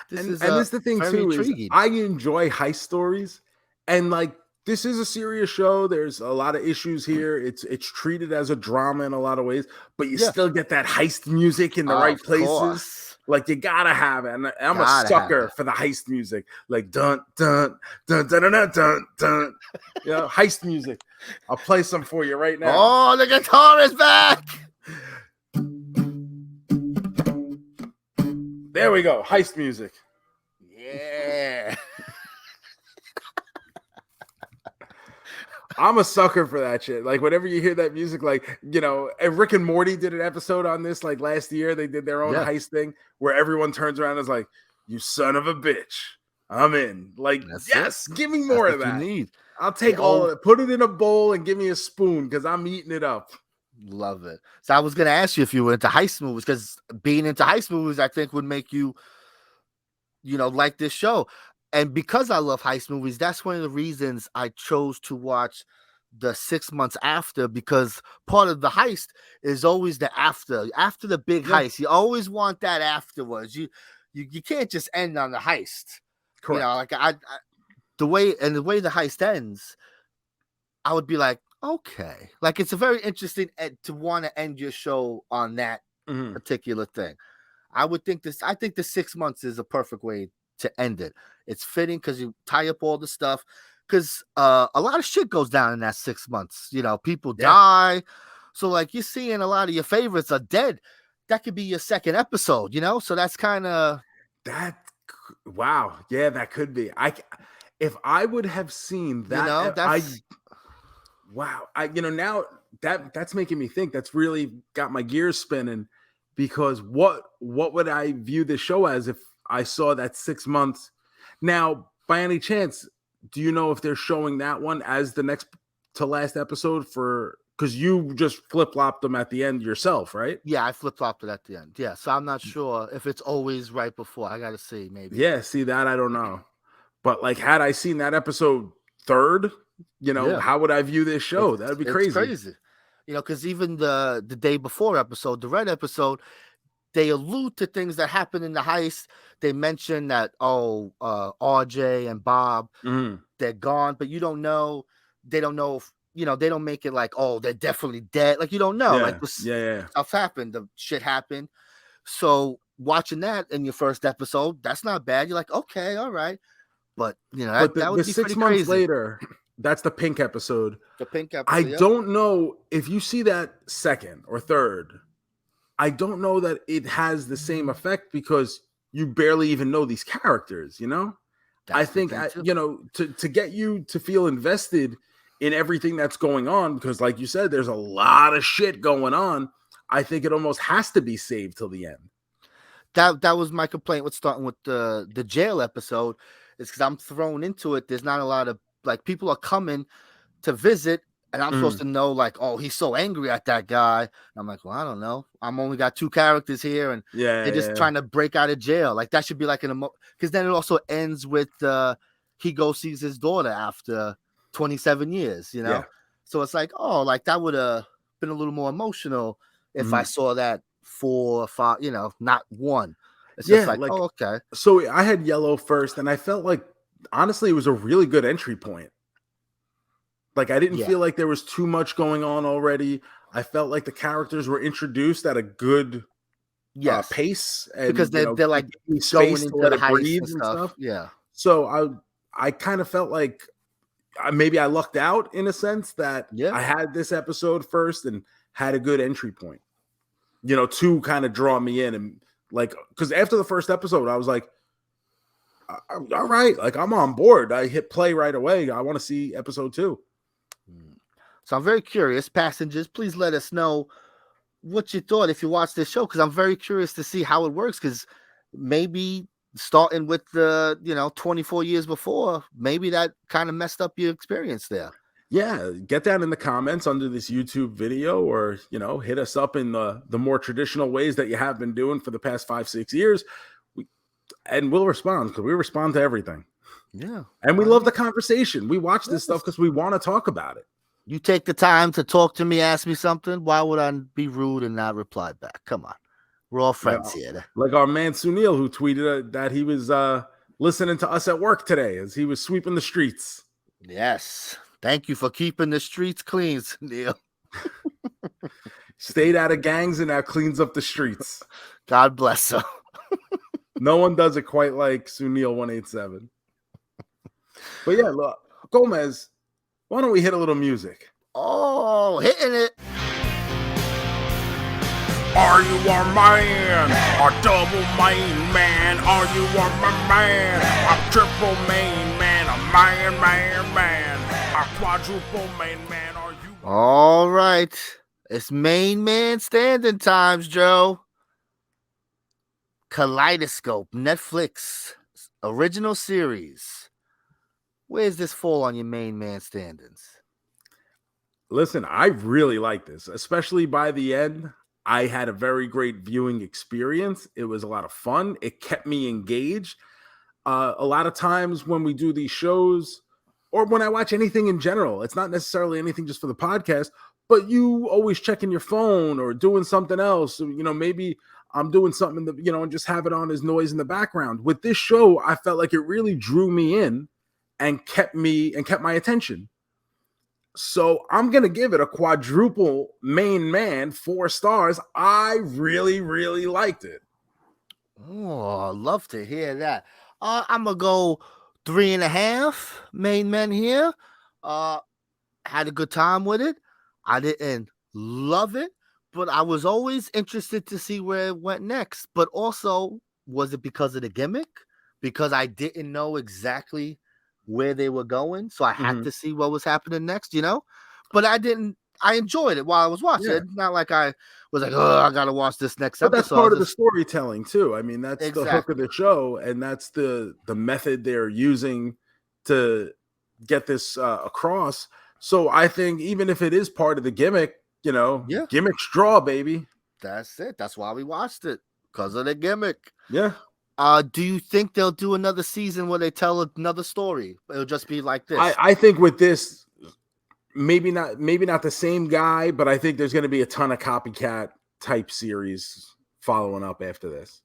this is the thing too intriguing. Is I enjoy heist stories, and like this is a serious show. There's a lot of issues here. It's treated as a drama in a lot of ways, but you still get that heist music in the right places. Course. Like you gotta have it. And I'm a sucker for the heist music, like dun dun dun dun dun dun dun dun. Heist music. I'll play some for you right now. Oh, the guitar is back. There we go. Heist music. Yeah. I'm a sucker for that shit. Like whenever you hear that music, like, and Rick and Morty did an episode on this like last year. They did their own heist thing where everyone turns around and is like, you son of a bitch. I'm in. Like, give me more of that. You need. I'll take all of it. Put it in a bowl and give me a spoon because I'm eating it up. Love it. So I was going to ask you if you were into heist movies, because being into heist movies, I think would make you, like this show. And because I love heist movies, that's one of the reasons I chose to watch the 6 months after, because part of the heist is always the after the big heist. You always want that afterwards. You can't just end on the heist. Correct. Like the way the heist ends, I would be like, okay, like it's a very interesting to want to end your show on that particular thing. I think the 6 months is a perfect way to end it. It's fitting because you tie up all the stuff, because a lot of shit goes down in that 6 months. People die, so like you're seeing a lot of your favorites are dead. That could be your second episode, so that's kind of that. Wow, yeah, that could be. If I would have seen that, wow, now that's making me think. That's really got my gears spinning, because what would I view this show as if I saw that 6 months? Now, by any chance, do you know if they're showing that one as the next to last episode because you just flip-flopped them at the end yourself, right? Yeah, I flip-flopped it at the end. Yeah, so I'm not sure if it's always right before. I got to see, maybe. Yeah, see that? I don't know. But like, had I seen that episode third, how would I view this show? That would be crazy. It's crazy. Because even the day before episode, the red episode, they allude to things that happen in the heist. They mention that, RJ and Bob, they're gone, but you don't know. They don't know if, they don't make it like, oh, they're definitely dead. Like, you don't know. Like, stuff happened. The shit happened. So watching that in your first episode, that's not bad. You're like, okay, all right. But, that would be 6 months crazy. Later, that's the pink episode. The pink episode. I don't know if you see that second or third. I don't know that it has the same effect because you barely even know these characters, I think, to get you to feel invested in everything that's going on, because like you said, there's a lot of shit going on. I think it almost has to be saved till the end. That was my complaint with starting with the jail episode, is because I'm thrown into it. There's not a lot of, like, people are coming to visit, and I'm supposed to know, like, oh, he's so angry at that guy. And I'm like, well, I don't know. I'm only got 2 characters here, and they're just trying to break out of jail. Like, that should be like because then it also ends with he goes sees his daughter after 27 years, Yeah. So it's like, oh, like that would have been a little more emotional if I saw that 4 or 5, not 1. It's just like, oh, okay. So I had yellow first, and I felt like, honestly, it was a really good entry point. Like, I didn't feel like there was too much going on already. I felt like the characters were introduced at a good pace, and because they're like going into the heist and stuff. Yeah. So I kind of felt like maybe I lucked out in a sense that I had this episode first and had a good entry point, to kind of draw me in. And like, because after the first episode, I was like, all right, like I'm on board. I hit play right away. I want to see episode 2. So I'm very curious, passengers. Please let us know what you thought if you watched this show, because I'm very curious to see how it works. Because maybe starting with the 24 years before, maybe that kind of messed up your experience there. Yeah, get down in the comments under this YouTube video, or hit us up in the more traditional ways that you have been doing for the past 5-6 years. And we'll respond, because we respond to everything. Yeah. And we love the conversation. We watch this stuff because we want to talk about it. You take the time to talk to me, ask me something. Why would I be rude and not reply back? Come on. We're all friends here. Like our man Sunil, who tweeted that he was listening to us at work today as he was sweeping the streets. Yes. Thank you for keeping the streets clean, Sunil. Stayed out of gangs and now cleans up the streets. God bless him. No one does it quite like Sunil 187. But yeah, look, JoeMeZ, why don't we hit a little music? Oh, hitting it. Are you a man? A double main man? Are you a man? A triple main man? A man? A quadruple main man? Are you? All right. It's main man standing times, Joe. Kaleidoscope, Netflix, original series. Where's this fall on your main man standings? Listen, I really like this, especially by the end. I had a very great viewing experience. It was a lot of fun. It kept me engaged. A lot of times when we do these shows, or when I watch anything in general, it's not necessarily anything just for the podcast, but you always checking your phone or doing something else. Maybe I'm doing something and just have it on as noise in the background. With this show, I felt like it really drew me in and kept my attention. So I'm going to give it a quadruple main man, 4 stars. I really, really liked it. Oh, love to hear that. I'm going to go 3.5 main men here. Had a good time with it. I didn't love it, but I was always interested to see where it went next. But also, was it because of the gimmick? Because I didn't know exactly where they were going, so I had to see what was happening next, But I enjoyed it while I was watching it. Not like I was like, oh, I gotta watch this next episode. But that's part of the storytelling too. I mean, that's the hook of the show, and that's the method they're using to get this across. So I think even if it is part of the gimmick, gimmick's draw, baby. That's it. That's why we watched it, because of the gimmick. Yeah. Do you think they'll do another season where they tell another story? It'll just be like this. I think with this, maybe not the same guy, but I think there's going to be a ton of copycat type series following up after this.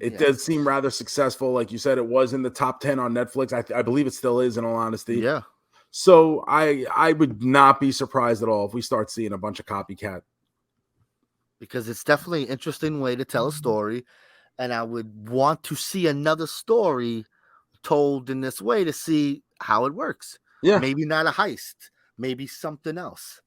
It does seem rather successful. Like you said, it was in the top 10 on Netflix. I believe it still is, in all honesty. Yeah. So I would not be surprised at all if we start seeing a bunch of copycat. Because it's definitely an interesting way to tell a story. And I would want to see another story told in this way to see how it works. Yeah. Maybe not a heist. Maybe something else.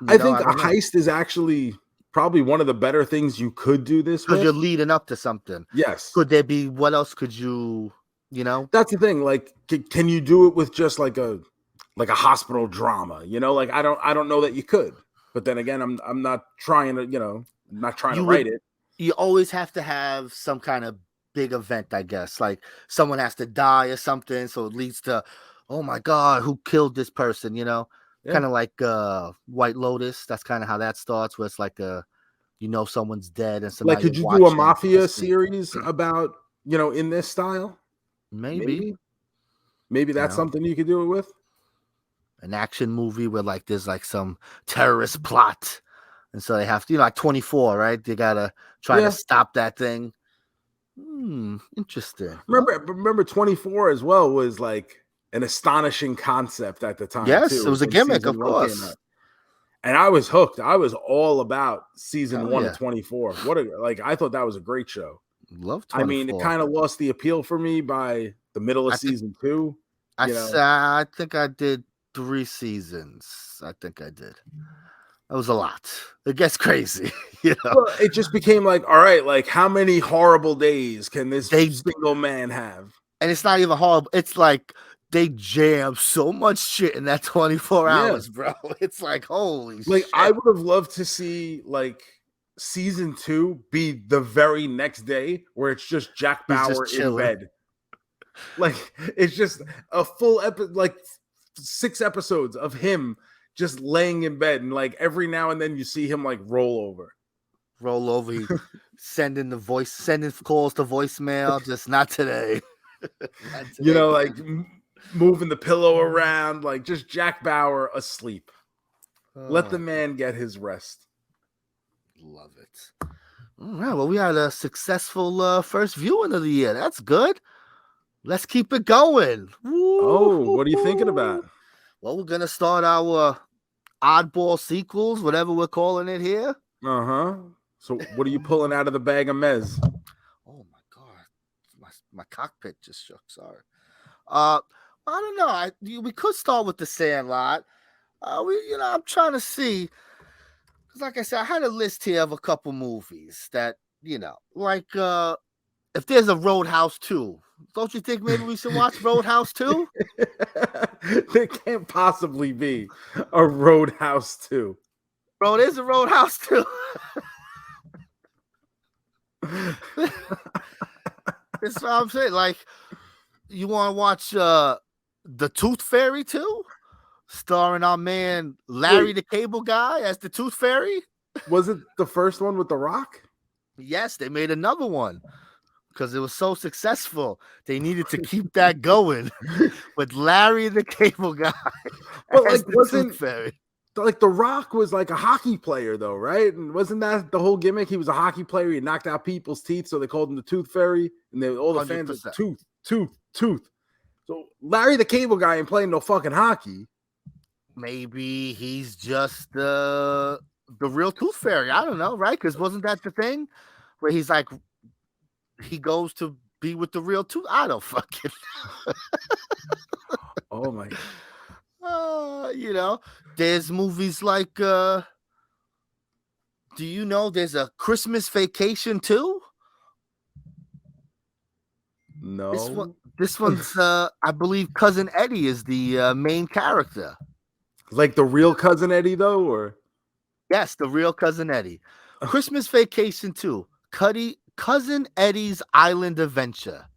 I think a heist is actually probably one of the better things you could do this with. Because you're leading up to something. Yes. Could there be, what else could you, That's the thing. Like, can you do it with just like a hospital drama? Like, I don't know that you could. But then again, I'm not trying to, to write it. You always have to have some kind of big event, I guess. Like someone has to die or something, so it leads to, oh my God, who killed this person? Kind of like White Lotus. That's kind of how that starts, where it's like someone's dead and somebody. Like, could you do a mafia series about in this style? Maybe that's something you could do it with. An action movie where like there's like some terrorist plot. And so they have to, like 24, right? They gotta try to stop that thing. Interesting. Remember 24 as well was like an astonishing concept at the time. Yes, too, it was a gimmick, of course. And I was hooked. I was all about season 1 of 24. I thought that was a great show. Love 24. I mean, it kind of lost the appeal for me by the middle of season 2. I think I did 3 seasons. I think I did. That was a lot. It gets crazy. Well, it just became like, all right, like how many horrible days can this single man have? And it's not even horrible. It's like they jam so much shit in that 24 hours, bro. It's like, holy like, shit. I would have loved to see like season 2 be the very next day where it's just Jack Bauer in bed. Like, it's just a full like 6 episodes of him just laying in bed, and like every now and then you see him like roll over. He sending calls to voicemail, just not today. Not today, you know, like moving the pillow around, like just Jack Bauer asleep. Let the man get his rest. Love it. All right, well, we had a successful first viewing of the year. That's good. Let's keep it going. Oh, what are you thinking about? Well, we're gonna start our oddball sequels, whatever we're calling it here. So, what are you pulling out of the bag of Mez? Oh my god, my cockpit just shook. Sorry. I don't know. We could start with The Sandlot. I'm trying to see, because like I said, I had a list here of a couple movies that like if there's a Roadhouse 2, don't you think maybe we should watch Roadhouse 2? There can't possibly be a Roadhouse 2. Bro, there's a Roadhouse 2. That's what I'm saying. Like, you want to watch The Tooth Fairy 2? Starring our man Larry the Cable Guy as the Tooth Fairy? Was it the first one with The Rock? Yes, they made another one because it was so successful. They needed to keep that going with Larry the Cable Guy. But like, wasn't like The Rock was like a hockey player though, right? And wasn't that the whole gimmick? He was a hockey player. He knocked out people's teeth, so they called him the Tooth Fairy, and all the fans were tooth. So Larry the Cable Guy ain't playing no fucking hockey. Maybe he's just the real Tooth Fairy. I don't know, right? Because wasn't that the thing where he's like, he goes to be with the real Tooth? I don't fucking know. Oh my god. There's movies like do you know there's a Christmas Vacation 2? No. This one's I believe Cousin Eddie is the main character. Like the real Cousin Eddie though, or? Yes, the real Cousin Eddie. Christmas Vacation 2. Cousin Eddie's Island Adventure.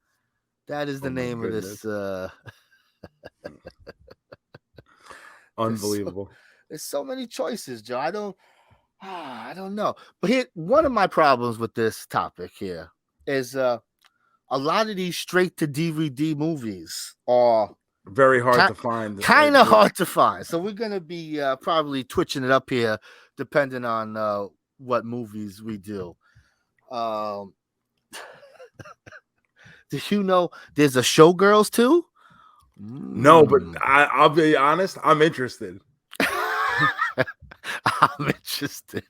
That is the name of this. Unbelievable. There's so many choices, Joe. I don't know. But here, one of my problems with this topic here is a lot of these straight to DVD movies are very hard to find. Kind of hard to find. So we're gonna be probably twitching it up here, depending on what movies we do. Do you know there's a Showgirls too? No, but I'll be honest, I'm interested. I'm interested.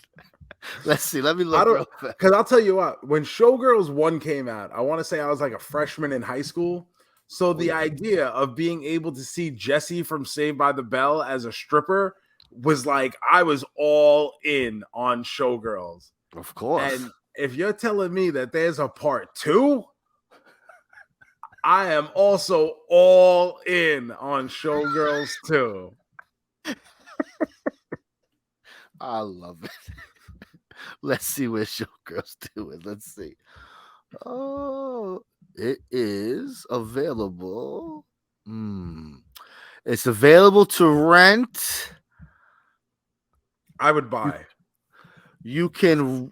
Let's see. Let me look. Because I'll tell you what, when Showgirls 1 came out, I want to say I was like a freshman in high school. So the idea of being able to see Jessie from Saved by the Bell as a stripper was like, I was all in on Showgirls. Of course. And if you're telling me that there's a part 2, I am also all in on Showgirls 2. I love it. Let's see where Showgirls 2 is. Let's see. Oh, it is available. It's available to rent. I would buy. You can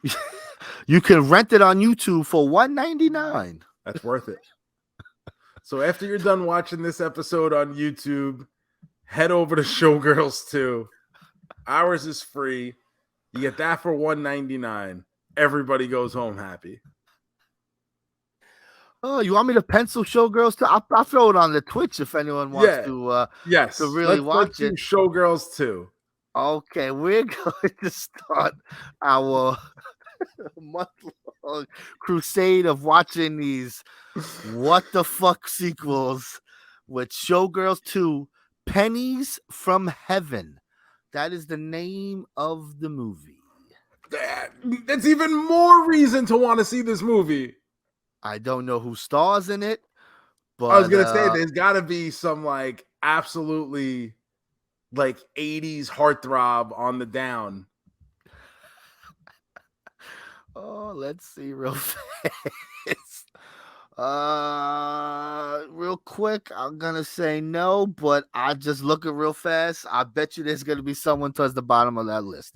rent it on YouTube for $1.99. That's worth it. So after you're done watching this episode on YouTube, head over to Showgirls 2. Ours is free. You get that for $1.99. Everybody goes home happy. Oh, you want me to pencil Showgirls 2? I'll throw it on the Twitch if anyone wants to. Yes, to really watch it. Showgirls 2. Okay, we're going to start our month-long crusade of watching these what the fuck sequels with Showgirls 2, Pennies from Heaven. That is the name of the movie. That's even more reason to want to see this movie. I don't know who stars in it, But I was gonna say there's got to be some like absolutely like 80s heartthrob on the down. Oh, let's see real fast. Real quick, I'm gonna say no, but I just look at real fast. I bet you there's gonna be someone towards the bottom of that list.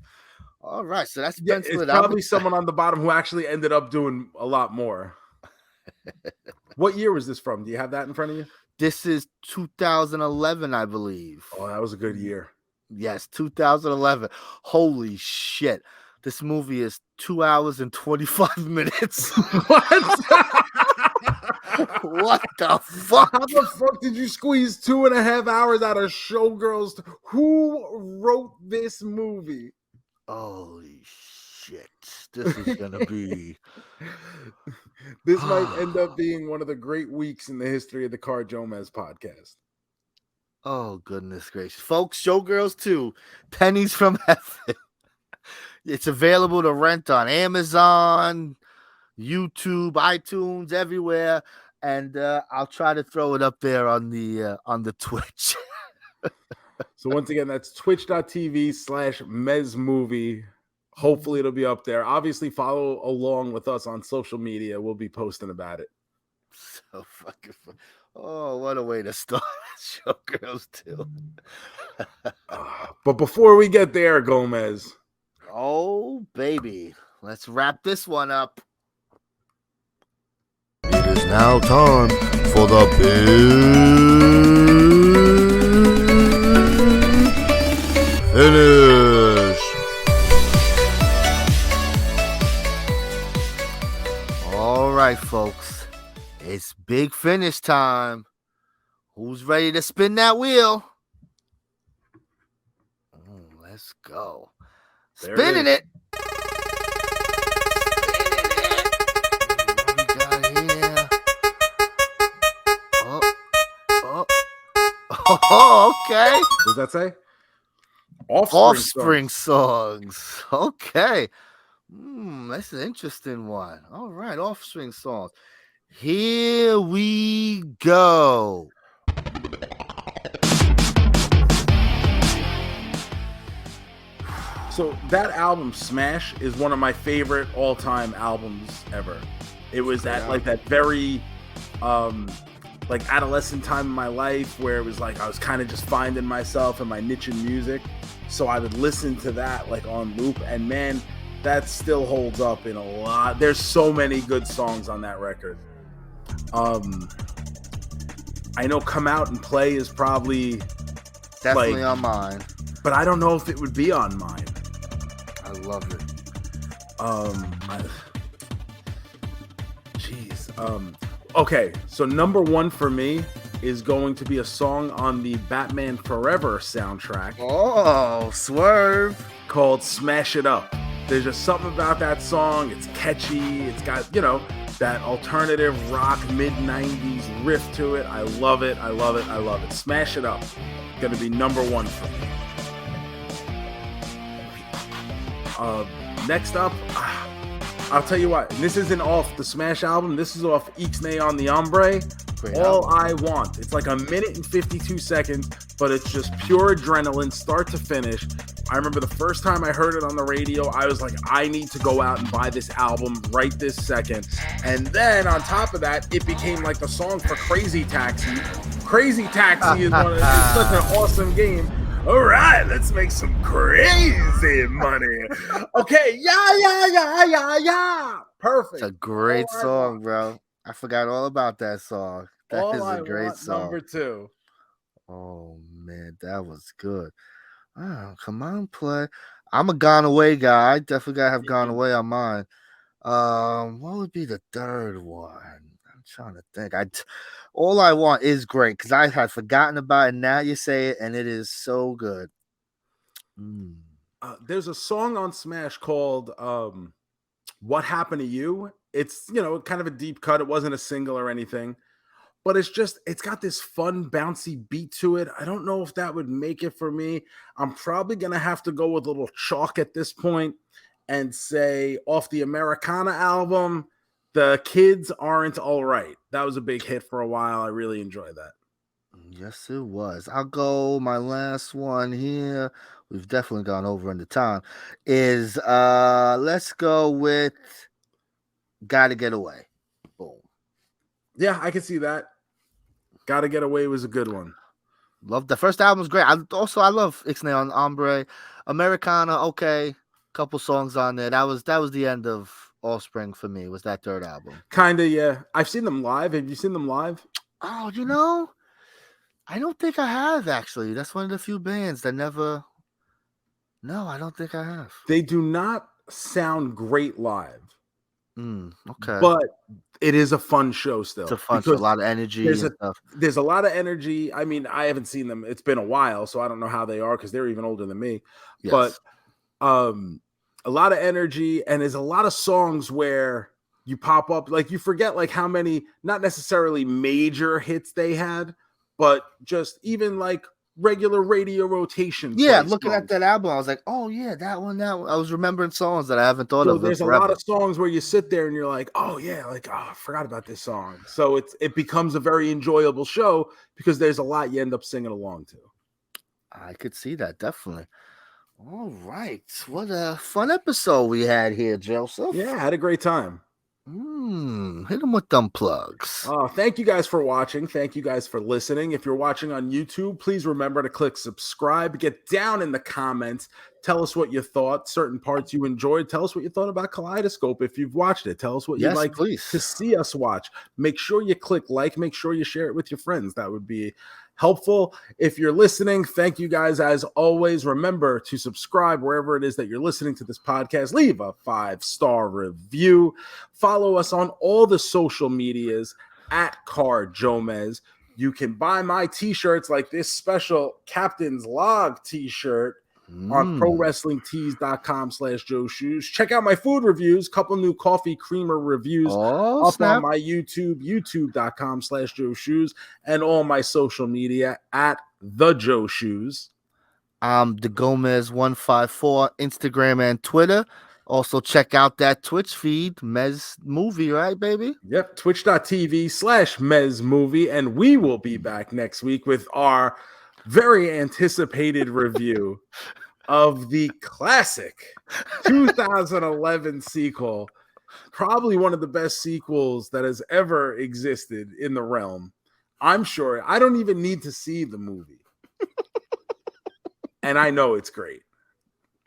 All right, so that's Yeah, pencil it's it out. probably someone on the bottom who actually ended up doing a lot more. What year was this from? Do you have that in front of you? This is 2011, I believe. Oh, that was a good year. Yes, 2011. Holy shit. This movie is 2 hours and 25 minutes. What? What the fuck? How the fuck did you squeeze 2.5 hours out of Showgirls? Who wrote this movie? Holy shit. This is going to be... This might end up being one of the great weeks in the history of the JoeMeZ podcast. Oh, goodness gracious. Folks, Showgirls 2, Pennies from Heaven. It's available to rent on Amazon, YouTube, iTunes, everywhere. And I'll try to throw it up there on the Twitch. So once again, that's twitch.tv/MEZ movie. Hopefully it'll be up there. Obviously, follow along with us on social media. We'll be posting about it. So fucking fun. Oh, what a way to start Showgirls 2. But before we get there, JoeMeZ. Oh, baby. Let's wrap this one up. It is now time for the big finish. All right, folks. It's big finish time. Who's ready to spin that wheel? Let's go. Spinning it. Oh, okay. What does that say? Offspring songs. Okay. That's an interesting one. All right, Offspring songs. Here we go. So that album, Smash, is one of my favorite all-time albums ever. It was at like that very like adolescent time in my life where it was like I was kind of just finding myself and my niche in music. So I would listen to that like on loop, and man, that still holds up in a lot. There's so many good songs on that record. I know Come Out and Play is probably definitely on mine, but I don't know if it would be on mine. I love it. Okay, so number one for me is going to be a song on the Batman Forever soundtrack. Oh, Swerve. Called Smash It Up. There's just something about that song. It's catchy. It's got, that alternative rock mid-90s riff to it. I love it. I love it. I love it. Smash It Up. Going to be number one for me. Next up, I'll tell you what. This isn't off the Smash album. This is off Ixnay on the Hombre. All I Want. It's like 1 minute and 52 seconds, but it's just pure adrenaline, start to finish. I remember the first time I heard it on the radio, I was like, I need to go out and buy this album right this second. And then on top of that, it became like the song for Crazy Taxi. Crazy Taxi is such an awesome game. All right, let's make some crazy money. Okay, yeah. Perfect. It's a great song, bro. I forgot all about that song. That is a great song. Number two. Oh, man, that was good. Oh, come on, play. I'm a Gone Away guy. I definitely gotta have Gone Away on mine. What would be the third one? I'm trying to think. All I Want is great because I had forgotten about it. Now you say it, and it is so good. There's a song on Smash called What Happened to You? It's, kind of a deep cut. It wasn't a single or anything, but it's got this fun, bouncy beat to it. I don't know if that would make it for me. I'm probably going to have to go with a little chalk at this point and say off the Americana album, The Kids Aren't All Right. That was a big hit for a while. I really enjoyed that. Yes, it was. I'll go my last one here. We've definitely gone over in the time. Is let's go with Gotta Get Away. Boom. Yeah, I can see that. Gotta Get Away was a good one. Love the first album was great. I love Ixnay on Hombre. Americana, okay. Couple songs on there. That was the end of Offspring for me, was that third album. Kinda, yeah. I've seen them live. Have you seen them live? Oh, I don't think I have, actually. That's one of the few bands that never. No, I don't think I have. They do not sound great live. Okay. But it is a fun show still. It's a fun show, a lot of energy and stuff. There's a lot of energy. I mean, I haven't seen them. It's been a while, so I don't know how they are because they're even older than me. Yes. But a lot of energy, and there's a lot of songs where you pop up, like you forget like how many, not necessarily major hits they had, but just even like regular radio rotation. Yeah, looking at that album, I was like, oh yeah, that one. I was remembering songs that I haven't thought of. There's a lot of songs where you sit there and you're like, oh yeah, like, oh, I forgot about this song. So it becomes a very enjoyable show because there's a lot you end up singing along to. I could see that, definitely. All right. What a fun episode we had here, Joseph. Yeah, I had a great time. Hit them with them plugs. Thank you guys for watching. Thank you guys for listening. If you're watching on YouTube, please remember to click subscribe. Get down in the comments. Tell us what you thought. Certain parts you enjoyed. Tell us what you thought about Kaleidoscope if you've watched it. Tell us what you'd like to see us watch. Make sure you click like. Make sure you share it with your friends. That would be helpful. If you're listening, thank you guys as always. Remember to subscribe wherever it is that you're listening to this podcast. Leave a 5-star review. Follow us on all the social medias at JoeMeZ. You can buy my t-shirts like this special Captain's Log t-shirt on ProWrestlingTees.com/JoeShoes. Check out my food reviews, couple new coffee creamer reviews up on my YouTube, YouTube.com/JoeShoes, and all my social media at the Joe Shoes. The Gomez 154, Instagram and Twitter. Also check out that Twitch feed, Mez Movie, right, baby? Yep, twitch.tv/Mez Movie, and we will be back next week with our very anticipated review of the classic 2011 sequel, probably one of the best sequels that has ever existed in the realm. I'm sure I don't even need to see the movie. And I know it's great.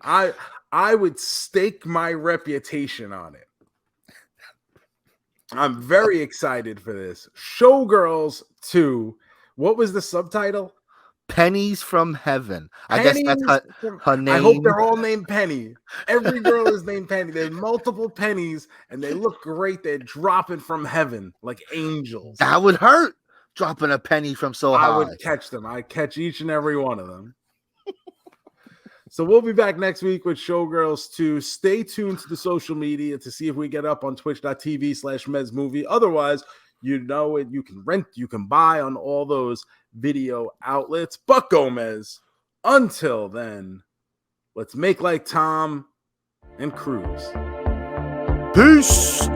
I would stake my reputation on it. I'm very excited for this. Showgirls 2. What was the subtitle? Pennies from Heaven. I guess that's her name. I hope they're all named Penny. Every girl is named Penny. There's multiple pennies, and they look great. They're dropping from heaven like angels. That would hurt, dropping a penny from so high. I would catch them. I'd catch each and every one of them. So we'll be back next week with Showgirls 2. Stay tuned to the social media to see if we get up on twitch.tv/Mez Movie. Otherwise, you know it. You can rent, you can buy on all those video outlets. But Gomez, until then, let's make like Tom and cruise. Peace.